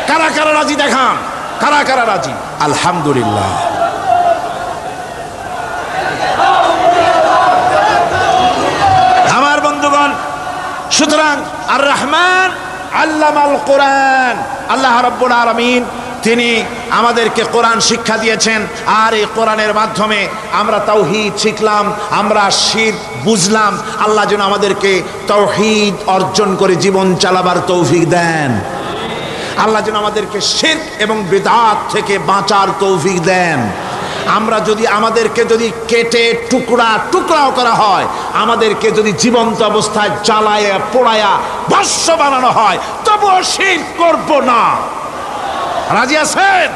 [SPEAKER 1] কারা কারা রাজি দেখান, কারা কারা রাজি? আলহামদুলিল্লাহ। আমার বন্ধুগণ, সুতরাং আর রহমান আল্লামাল কোরআন, আল্লাহ রাব্বুল আলামিন তিনি আমাদেরকে কোরআন শিক্ষা দিয়েছেন, আর এই কোরআনের মাধ্যমে আমরা তাওহীদ শিখলাম, আমরা শিরক বুঝলাম। আল্লাহ যেন আমাদেরকে তাওহীদ অর্জন করে জীবন চালাবার তৌফিক দেন। আল্লাহ যেন আমাদেরকে শিরক এবং বিদআত থেকে বাঁচার তৌফিক দেন। আমরা যদি আমাদেরকে যদি কেটে টুকরা টুকরাও করা হয়, আমাদেরকে যদি জীবন্ত অবস্থায় জ্বালায়া পোড়ায়া ভস্ম বানানো হয়, তবুও শিরক করব না। রাজি আছেন?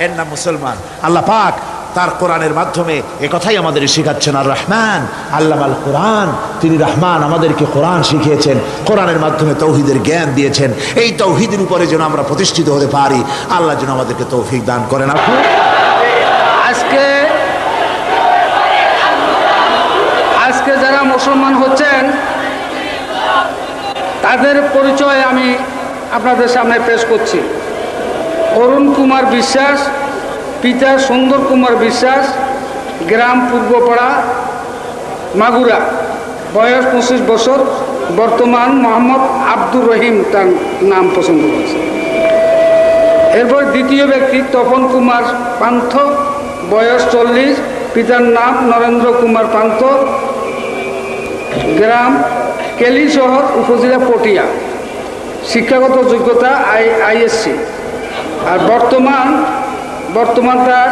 [SPEAKER 1] এর নাম মুসলমান। আল্লাহ পাক তার কোরআনের মাধ্যমে একথাই আমাদের শিখাচ্ছেন। আর রহমান আল্লামাল কোরআন, তিনি রহমান, আমাদেরকে কোরআন শিখিয়েছেন, কোরআনের মাধ্যমে তৌহিদের জ্ঞান দিয়েছেন। এই তৌহিদের উপরে যেন আমরা প্রতিষ্ঠিত হতে পারি, আল্লাহ যেন আমাদেরকে তৌফিক দান করেন।
[SPEAKER 2] আজকে যারা মুসলমান হচ্ছেন তাদের পরিচয় আমি আপনাদের সামনে পেশ করছি। অরুণ কুমার বিশ্বাস, পিতা সুন্দর কুমার বিশ্বাস, গ্রাম পূর্বপাড়া, মাগুরা, বয়স 25 বছর, বর্তমান মোহাম্মদ আব্দুর রহিম তার নাম পছন্দ করেছে। এরপর দ্বিতীয় ব্যক্তি তপন কুমার পান্থ, বয়স 40, পিতার নাম নরেন্দ্র কুমার পান্থ, গ্রাম কেলিশহর, উপজেলা পটিয়া, শিক্ষাগত যোগ্যতা আইএসসি। আর বর্তমান তার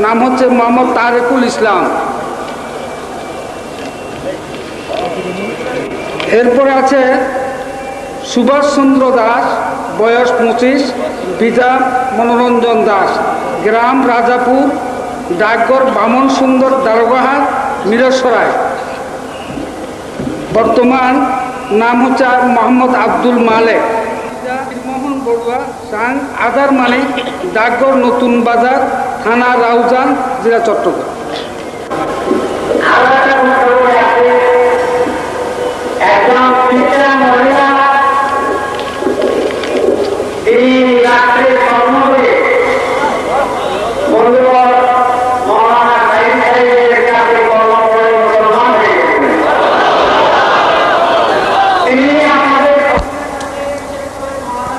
[SPEAKER 2] নাম হচ্ছে মোহাম্মদ তারেকুল ইসলাম। এরপরে আছে সুভাষচন্দ্র দাস, বয়স 25, পিতা মনোরঞ্জন দাস, গ্রাম রাজাপুর, ডাকঘর বামন সুন্দর, দারোগাহাট, মিরসরাই, বর্তমান নাম হচ্ছে মোহাম্মদ আব্দুল মালেক, মোহন বড়ুয়া, সাং আদার মালিক, ডাকঘর নতুন বাজার, থানা রাউজান, জেলা চট্টগ্রাম।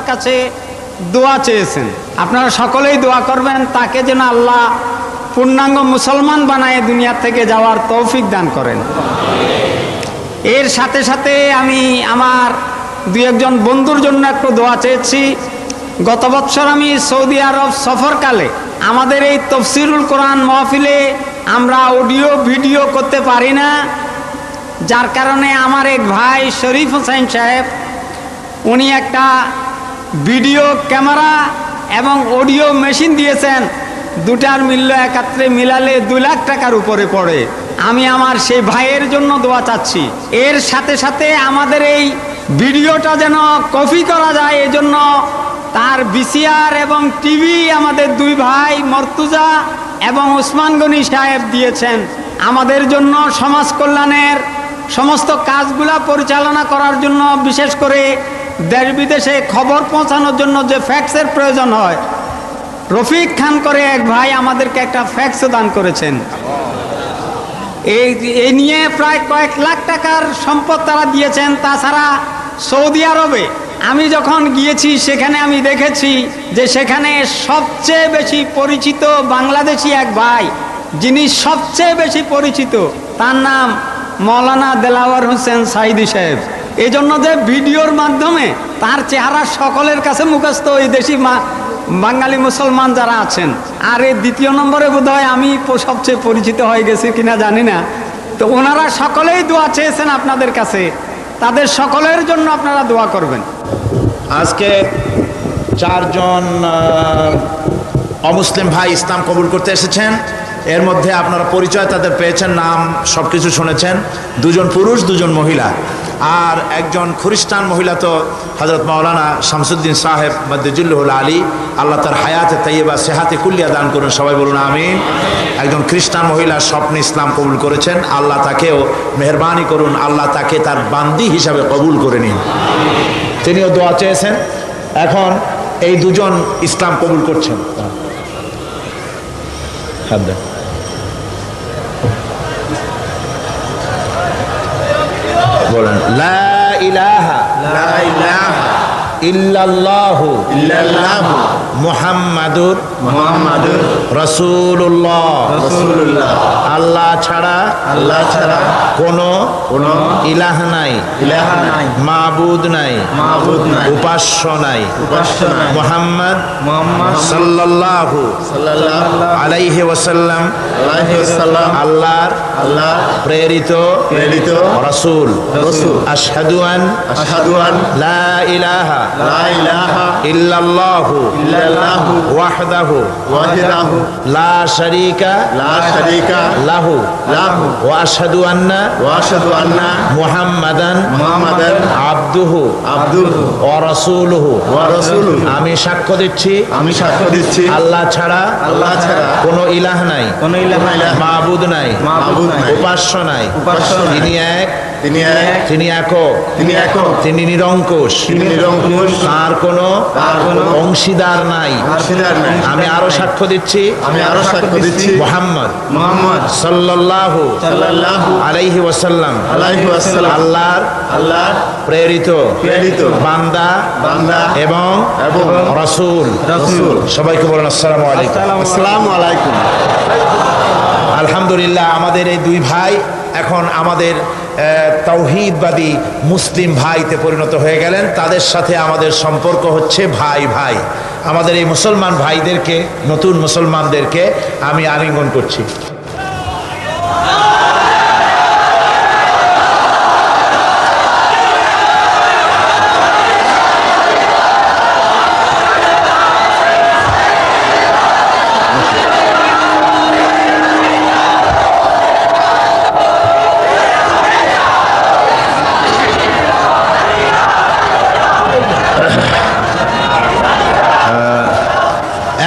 [SPEAKER 3] কাছে দোয়া চেয়েছেন, আপনারা সকলেই দোয়া করবেন তাকে যেন আল্লাহ পূর্ণাঙ্গ মুসলমান বানায় দুনিয়া থেকে যাওয়ার তৌফিক দান করেন। এর সাথে সাথে আমি আমার 2-1 বন্ধুর জন্য একটু দোয়া চেয়েছি। গত বছর আমি সৌদি আরব সফরকালে আমাদের এই তফসিরুল কোরআন মাহফিলে আমরা অডিও ভিডিও করতে পারি না, যার কারণে আমার এক ভাই শরীফ হোসেন সাহেব উনি একটা ভিডিও ক্যামেরা এবং অডিও মেশিন দিয়েছেন। দুটার মূল্য একাত্রে মিলালে 2 লাখ টাকার উপরে পড়ে। আমি আমার সেই ভাইয়ের জন্য দোয়া চাচ্ছি। এর সাথে সাথে আমাদের এই ভিডিওটা যেন কপি করা যায়, এজন্য তার ভিসিআর এবং টিভি আমাদের 2 ভাই মর্তুজা এবং ওসমান গনি সাহেব দিয়েছেন। আমাদের জন্য সমাজ কল্যাণের সমস্ত কাজগুলা পরিচালনা করার জন্য, বিশেষ করে দেশ বিদেশে খবর পৌঁছানোর জন্য যে ফ্যাক্সের প্রয়োজন হয়, রফিক খান করে এক ভাই আমাদেরকে একটা ফ্যাক্সও দান করেছেন। এই নিয়ে প্রায় কয়েক লাখ টাকার সম্পদ তারা দিয়েছেন। তাছাড়া সৌদি আরবে আমি যখন গিয়েছি সেখানে আমি দেখেছি যে সেখানে সবচেয়ে বেশি পরিচিত বাংলাদেশি এক ভাই, যিনি সবচেয়ে বেশি পরিচিত, তার নাম মৌলানা দেলাওয়ার হোসেন সাইদি সাহেব। এই জন্য যে ভিডিওর মাধ্যমে তার চেহারা সকলের কাছে মুখস্থ, ওই দেশি বাঙালি মুসলমান যারা আছেন। আর এই 2 নম্বরে বোধহয় আমি সবচেয়ে পরিচিত হয়ে গেছি কিনা জানি না। তো ওনারা সকলেই দোয়া চেয়েছেন আপনাদের কাছে, তাদের সকলের জন্য আপনারা দোয়া করবেন।
[SPEAKER 1] আজকে 4 জন অমুসলিম ভাই ইসলাম কবুল করতে এসেছেন। এর মধ্যে আপনারা পরিচয় তাদের পেয়েছেন, নাম সবকিছু শুনেছেন। 2 জন পুরুষ, 2 জন মহিলা। আর একজন খ্রিস্টান মহিলা তো হযরত মাওলানা শামসুদ্দিন সাহেব মদ্দিজুল্লাহুল আলী, আল্লাহ তার হায়াতে তাইয়্যিবা সেহাতে কুল্লিয়া দান করুন, সবাই বলুন আমিন। একজন খ্রিস্টান মহিলা স্বপ্নে ইসলাম কবুল করেছেন, আল্লাহ তাকেও মেহেরবানি করুন, আল্লাহ তাকে তার বান্দি হিসাবে কবুল করে নিন। তিনিও দোয়া চেয়েছেন। এখন এই 2 জন ইসলাম কবুল করছেন। বলেন লা ইলাহা ইল্লাল্লাহু
[SPEAKER 4] ইল্লাল্লাহু
[SPEAKER 1] মুহাম্মাদুর
[SPEAKER 4] মুহাম্মাদুর
[SPEAKER 1] রাসূলুল্লাহ
[SPEAKER 4] রাসূলুল্লাহ
[SPEAKER 1] আল্লাহ ছাড়া কোনো ইলাহ নাই, মাবুদ নাই, উপাস্য নাই, মুহাম্মদ সাল্লাল্লাহু আলাইহি ওয়াসাল্লাম আল্লাহর প্রেরিত রাসূল। আশহাদু আন লা ইলাহা ইল্লাল্লাহু ওয়াহদাহু লা শারীকা লাহু ওয়া আশহাদু আন্না মুহাম্মাদান আবদুহু ওয়া রাসূলুহু। আমি সাক্ষ্য দিচ্ছি আল্লাহ ছাড়া কোনো ইলাহ নাই, মাবুদ নাই, উপাস্য নাই। তিনি একক, তিনি নিরঙ্কুশ, তার কোনো অংশীদার নাই। আমি আরো সাক্ষ্য দিচ্ছি মুহাম্মদ সাল্লাল্লাহু আলাইহি ওয়াসাল্লাম আল্লাহর প্রেরিত বান্দা এবং রাসূল। সবাইকে বলেন আসসালামু আলাইকুম। আলহামদুলিল্লাহ, আমাদের এই দুই ভাই এখন আমাদের তাওহীদবাদী মুসলিম ভাইতে পরিণত হয়ে গেলেন। তাদের সাথে আমাদের সম্পর্ক হচ্ছে ভাই ভাই। আমাদের এই মুসলমান ভাইদেরকে, নতুন মুসলমানদেরকে আমি আলিঙ্গন করছি।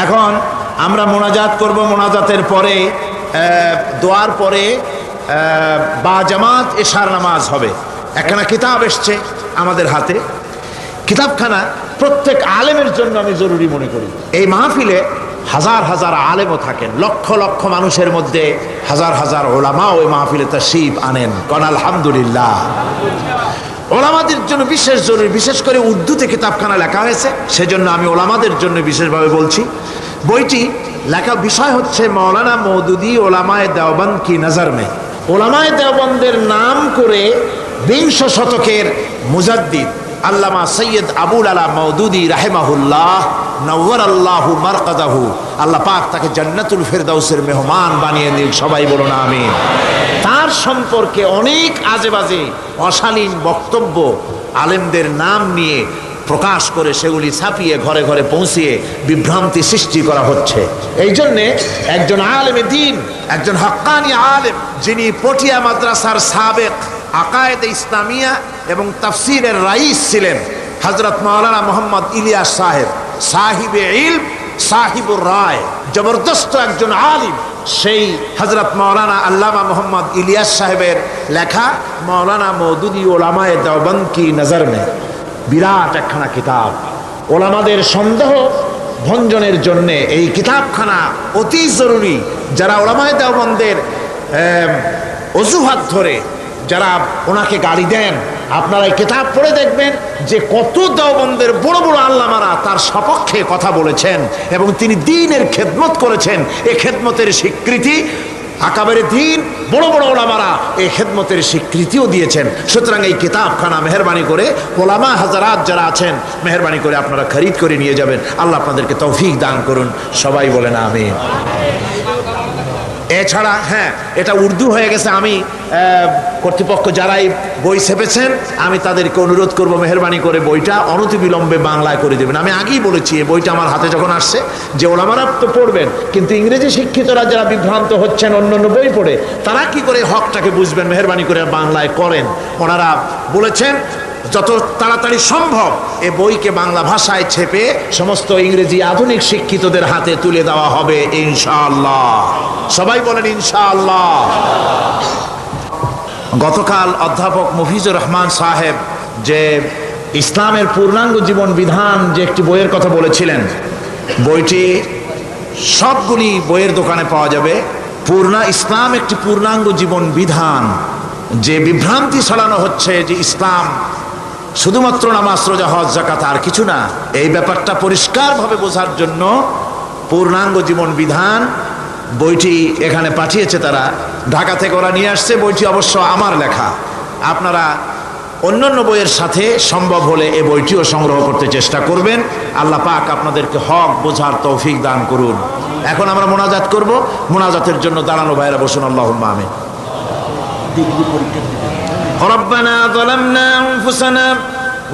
[SPEAKER 1] এখন আমরা মোনাজাত করব। মোনাজাতের পরে দোয়ার পরে বা জামাত এশার নামাজ হবে। একখানা কিতাব এসছে আমাদের হাতে। কিতাবখানা প্রত্যেক আলেমের জন্য আমি জরুরি মনে করি। এই মাহফিলে হাজার হাজার আলেমও থাকেন, লক্ষ লক্ষ মানুষের মধ্যে হাজার হাজার ওলামাও ওই মাহফিলে তাশরীফ আনেন। কোন আলহামদুলিল্লাহ। ওলামাদের জন্য বিশেষ জরুরি, বিশেষ করে উর্দুতে কিতাবখানা লেখা হয়েছে, সেজন্য আমি ওলামাদের জন্য বিশেষভাবে বলছি। বইটি লেখা বিষয় হচ্ছে মৌলানা মওদুদী ওলামায়ে দেওবন্দ কি নজর মে। ওলামায়ে দেওবন্দের নাম করে 20 শতকের মুজাদ্দিদ আল্লামা সৈয়দ আবুল আলা মওদুদী রাহিমাহুল্লাহ নওয়ারাল্লাহু মারকাদাহু, আল্লাহ পাক তাকে জান্নাতুল ফেরদাউসের মেহমান বানিয়ে দিন। সবাই বলুন আমিন। তার সম্পর্কে অনেক আজে বাজে অশালীন বক্তব্য আলেমদের নাম নিয়ে প্রকাশ করে সেগুলি ছাপিয়ে ঘরে ঘরে পৌঁছিয়ে বিভ্রান্তি সৃষ্টি করা হচ্ছে। এই জন্যে একজন আলেমে দ্বীন, একজন হক্কানি আলেম, যিনি পটিয়া মাদ্রাসার সাবেক আকায়েদে ইসলামিয়া এবং তাফসিরের রাইস ছিলেন, হযরত মাওলানা মোহাম্মদ ইলিয়াস সাহেব, সাহিবে ইলম, সাহিবুর রায়, জবরদস্ত একজন আলিম। সেই হযরত মাওলানা আল্লামা মোহাম্মদ ইলিয়াস সাহেবের লেখা মাওলানা মওদুদী ওলামায়ে দেওবন্দ কি নজর মে বিরাট একখানা কিতাব। ওলামাদের সন্দেহ ভঞ্জনের জন্যে এই কিতাবখানা অতি জরুরি। যারা ওলামায়ে দেওবন্দের অজুহাত ধরে যারা ওনাকে গালি দেন, আপনারা এই কিতাব পড়ে দেখবেন যে কত দেওবন্দের বড় বড় আল্লামারা তার সপক্ষে কথা বলেছেন এবং তিনি দ্বীনের খেদমত করেছেন। এই খেদমতের স্বীকৃতি আকাবের দ্বীন বড় বড় ওলামারা এই খেদমতের স্বীকৃতিও দিয়েছেন। সুতরাং এই কিতাবখানা মেহরবানি করে ওলামা হাজারাত যারা আছেন, মেহরবানি করে আপনারা খরিদ করে নিয়ে যাবেন। আল্লাহ আপনাদেরকে তৌফিক দান করুন। সবাই বলেন আমিন। এছাড়া হ্যাঁ, এটা উর্দু হয়ে গেছে। আমি কর্তৃপক্ষ যারাই বই ছেপেছেন, আমি তাদেরকে অনুরোধ করব মেহরবানি করে বইটা অনতিবিলম্বে বাংলায় করে দেবেন। আমি আগেই বলেছি এই বইটা আমার হাতে যখন আসছে যে ওলামারা তো পড়বেন, কিন্তু ইংরেজি শিক্ষিতরা যারা বিভ্রান্ত হচ্ছেন অন্য বই পড়ে, তারা কি করে হকটাকে বুঝবেন? মেহরবানি করে বাংলায় করেন। ওনারা বলেছেন যত তাড়াতাড়ি সম্ভব এ বইকে বাংলা ভাষায় ছেপে সমস্ত ইংরেজি আধুনিক শিক্ষিতদের হাতে তুলে দেওয়া হবে ইনশাআল্লাহ। সবাই বলেন ইনশাআল্লাহ। গতকাল অধ্যাপক মফিজুর রহমান সাহেব যে ইসলামের পূর্ণাঙ্গ জীবন বিধান যে একটি বইয়ের কথা বলেছিলেন, বইটি সবগুলি বইয়ের দোকানে পাওয়া যাবে। ইসলাম একটি পূর্ণাঙ্গ জীবন বিধান। যে বিভ্রান্তি ছড়ানো হচ্ছে যে ইসলাম শুধুমাত্র নামাজ, রোজা, হজ, যাকাত আর কিছু না। এই ব্যাপারটা পরিষ্কারভাবে বোঝার জন্য পূর্ণাঙ্গ জীবন বিধান বইটি এখানে পাঠিয়েছে তারা, ঢাকা থেকে ওরা নিয়ে আসছে। বইটি অবশ্য আমার লেখা। আপনারা অন্যান্য বইয়ের সাথে সম্ভব হলে এই বইটিও সংগ্রহ করতে চেষ্টা করবেন। আল্লাহ পাক আপনাদেরকে হক বোঝার তৌফিক দান করুন। এখন আমরা মোনাজাত করব। মোনাজাতের জন্য দাঁড়ানো ভাইরা বসুন। আল্লাহুম্মা আমিন। রব্বানা যালামনা আনফুসানা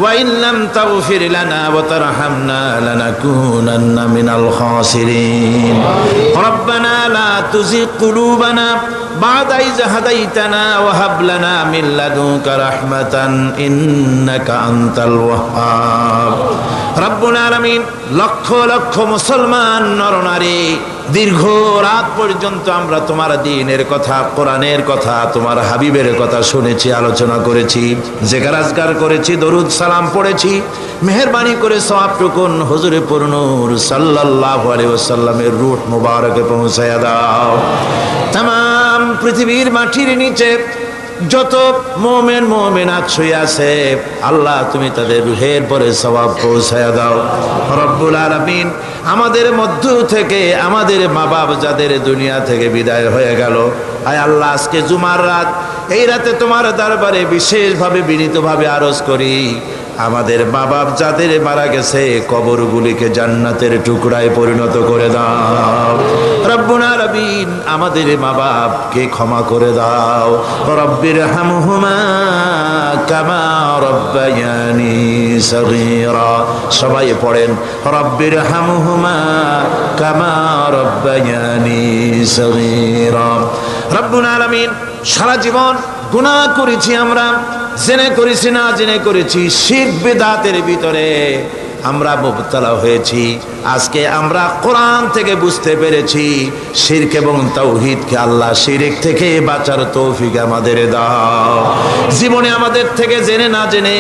[SPEAKER 1] ওয়া ইন লাম তাগফির লানা ওয়া তারহামনা লানাকুনান্না মিনাল খাসিরিন। রব্বানা লা তুযিগ কুলুবানা বা'দা ইয হাদাইতানা ওয়া হাব লানা মিন লাদুনকা রাহমাতান ইন্নাকা আনতাল ওয়াহ্হাব। রব্বুল আলামিন, লক্ষ লক্ষ মুসলমান নরনারী দীর্ঘ রাত পর্যন্ত আমরা তোমার দ্বীনের কথা, কোরআনের কথা, তোমার হাবিবের কথা শুনেছি, আলোচনা করেছি, জিকির আজকার করেছি, দরুদ সালাম পড়েছি। মেহেরবানি করে সওয়াবটুকুন হুজুরে পুরনূর সাল্লাল্লাহু আলাইহি ওয়াসাল্লামের রূহ মুবারকে পৌঁছায়া দাও। তামাম পৃথিবীর মাটির নিচে যত মুমিন মুমিনাত শুয়ে আছে, আল্লাহ তুমি তাদের রুহের পরে সওয়াব পৌঁছায়া দাও। রব্বুল আলামিন, আমাদের মধ্য থেকে আমাদের মা বাপ যাদের দুনিয়া থেকে বিদায় হয়ে গেল, আয় আল্লাহ আজকে জুমার রাত, এই রাতে তোমার দরবারে বিশেষভাবে বিনীতভাবে আরজ করি, আমাদের মা বাপ যাদের মারা গেছে কবরগুলিকে জান্নাতের টুকরায় পরিণত করে দাও। রব্বুল আলামিন, আমাদের মা বাপকে ক্ষমা করে দাও। রব্বির হামহুমা কামা রব্বায়ানি সগীরা। সবাই পড়েন, রব্বির হামহুমা কামা রব্বায়ানি সগীরা। রব্বুল আলামিন, সারা জীবন গুনাহ করেছি আমরা, জেনে করেছি না জেনে করেছি, শিরক বিদআতের ভিতরে আমরা মুবতালা হয়েছি। আজকে আমরা কোরআন থেকে বুঝতে পেরেছি শিরক এবং তাওহীদকে। আল্লাহ শিরক থেকে বাঁচার তৌফিক আমাদের দাও। জীবনে আমাদের থেকে জেনে না জেনে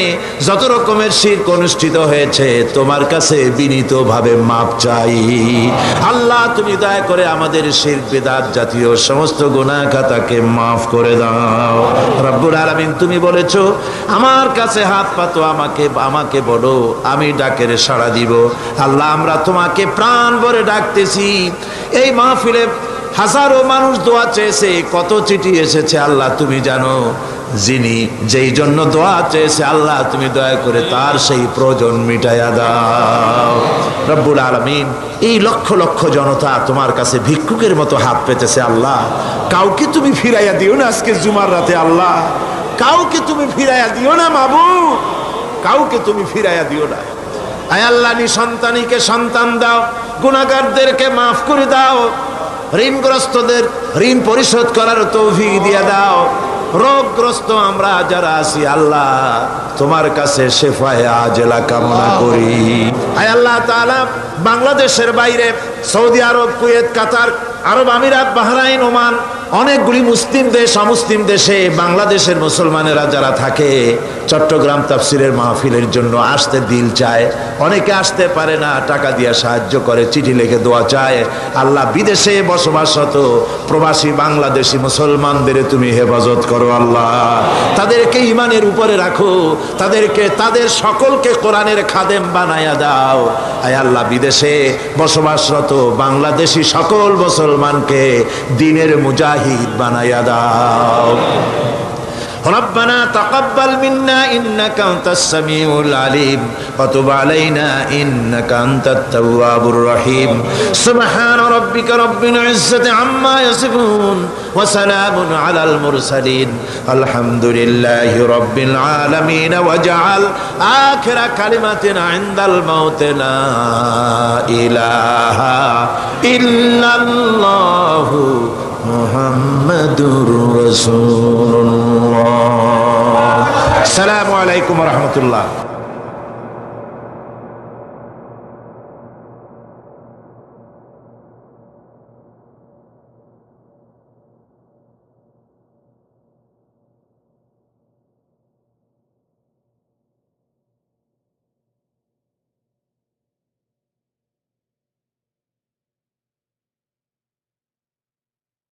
[SPEAKER 1] যত রকমের শিরক অনুষ্ঠিত হয়েছে, তোমার কাছে বিনীতভাবে মাপ চাই। আল্লাহ তুমি দয়া করে আমাদের শিরক বিদআত জাতীয় সমস্ত গুনাহ খাতাকে মাফ করে দাও। রব্বুল আলামিন, তুমি বলেছো আমার কাছে হাত পাতো, আমাকে বলো, আমি ডাকের সাড়া দিব। আল্লাহ আমরা তোমাকে প্রাণ ভরে ডাকতেছি। এই মাহফিলে হাজারো মানুষ দোয়া চেয়েছে, কত চিঠি এসেছে, আল্লাহ তুমি জানো। যিনি যেই জন্য দোয়া চেয়েছে, আল্লাহ তুমি দয়া করে তার সেই প্রয়োজন মিটাইয়া দাও। রব্বুল আলামিন, এই লক্ষ লক্ষ জনতা তোমার কাছে ভিক্ষুকের মতো হাত পেতেছে, আল্লাহ কাউকে তুমি ফিরাইয়া দিও না আজকে জুমার রাতে। আল্লাহ কাউকে তুমি ফিরাইয়া দিও না মাবুদ, কাউকে তুমি ফিরাইয়া দিও না। আয় আল্লাহ, নিঃসন্তানীকে সন্তান দাও, গুনাহগারদেরকে মাফ করে দাও, ঋণগ্রস্তদের ঋণ পরিশোধ করার তৌফিক দিয়ে দাও। রোগগ্রস্ত আমরা যারা আছি, আল্লাহ তোমার কাছে শেফায়ে আজেলা কামনা করি। আয় আল্লাহ তাআলা, বাংলাদেশের বাইরে সৌদি আরব, কুয়েত, কাতার, আরব আমিরাত, বাহরাইন, ওমান, অনেকগুলি মুসলিম দেশ, অমুসলিম দেশে বাংলাদেশের মুসলমানেরা যারা থাকে, চট্টগ্রাম তাফসিরের মাহফিলের জন্য আসতে দিল চায়, অনেকে আসতে পারে না, টাকা দিয়ে সাহায্য করে, চিঠি লিখে দোয়া চায়। আল্লাহ বিদেশে বসবাসরত প্রবাসী বাংলাদেশি মুসলমানদের তুমি হেফাজত করো। আল্লাহ তাদেরকে ঈমানের উপরে রাখো, তাদের সকলকে কোরআনের খাদেম বানায়া দাও। আয় আল্লাহ, বিদেশে বসবাসরত বাংলাদেশি সকল মুসলমানকে দ্বীনের মুজাহিদ বানায়া দাও। ربنا تقبل منا إنك أنت السميع العليم وتب علينا إنك أنت التواب الرحيم سبحان ربك رب العزة عما يصفون وسلام على المرسلين الحمد لله رب العالمين واجعل آخر كلمة عند الموت لا إله إلا الله মুহাম্মাদুর রাসূলুল্লাহ। আসসালামু আলাইকুম ওয়া রাহমাতুল্লাহ।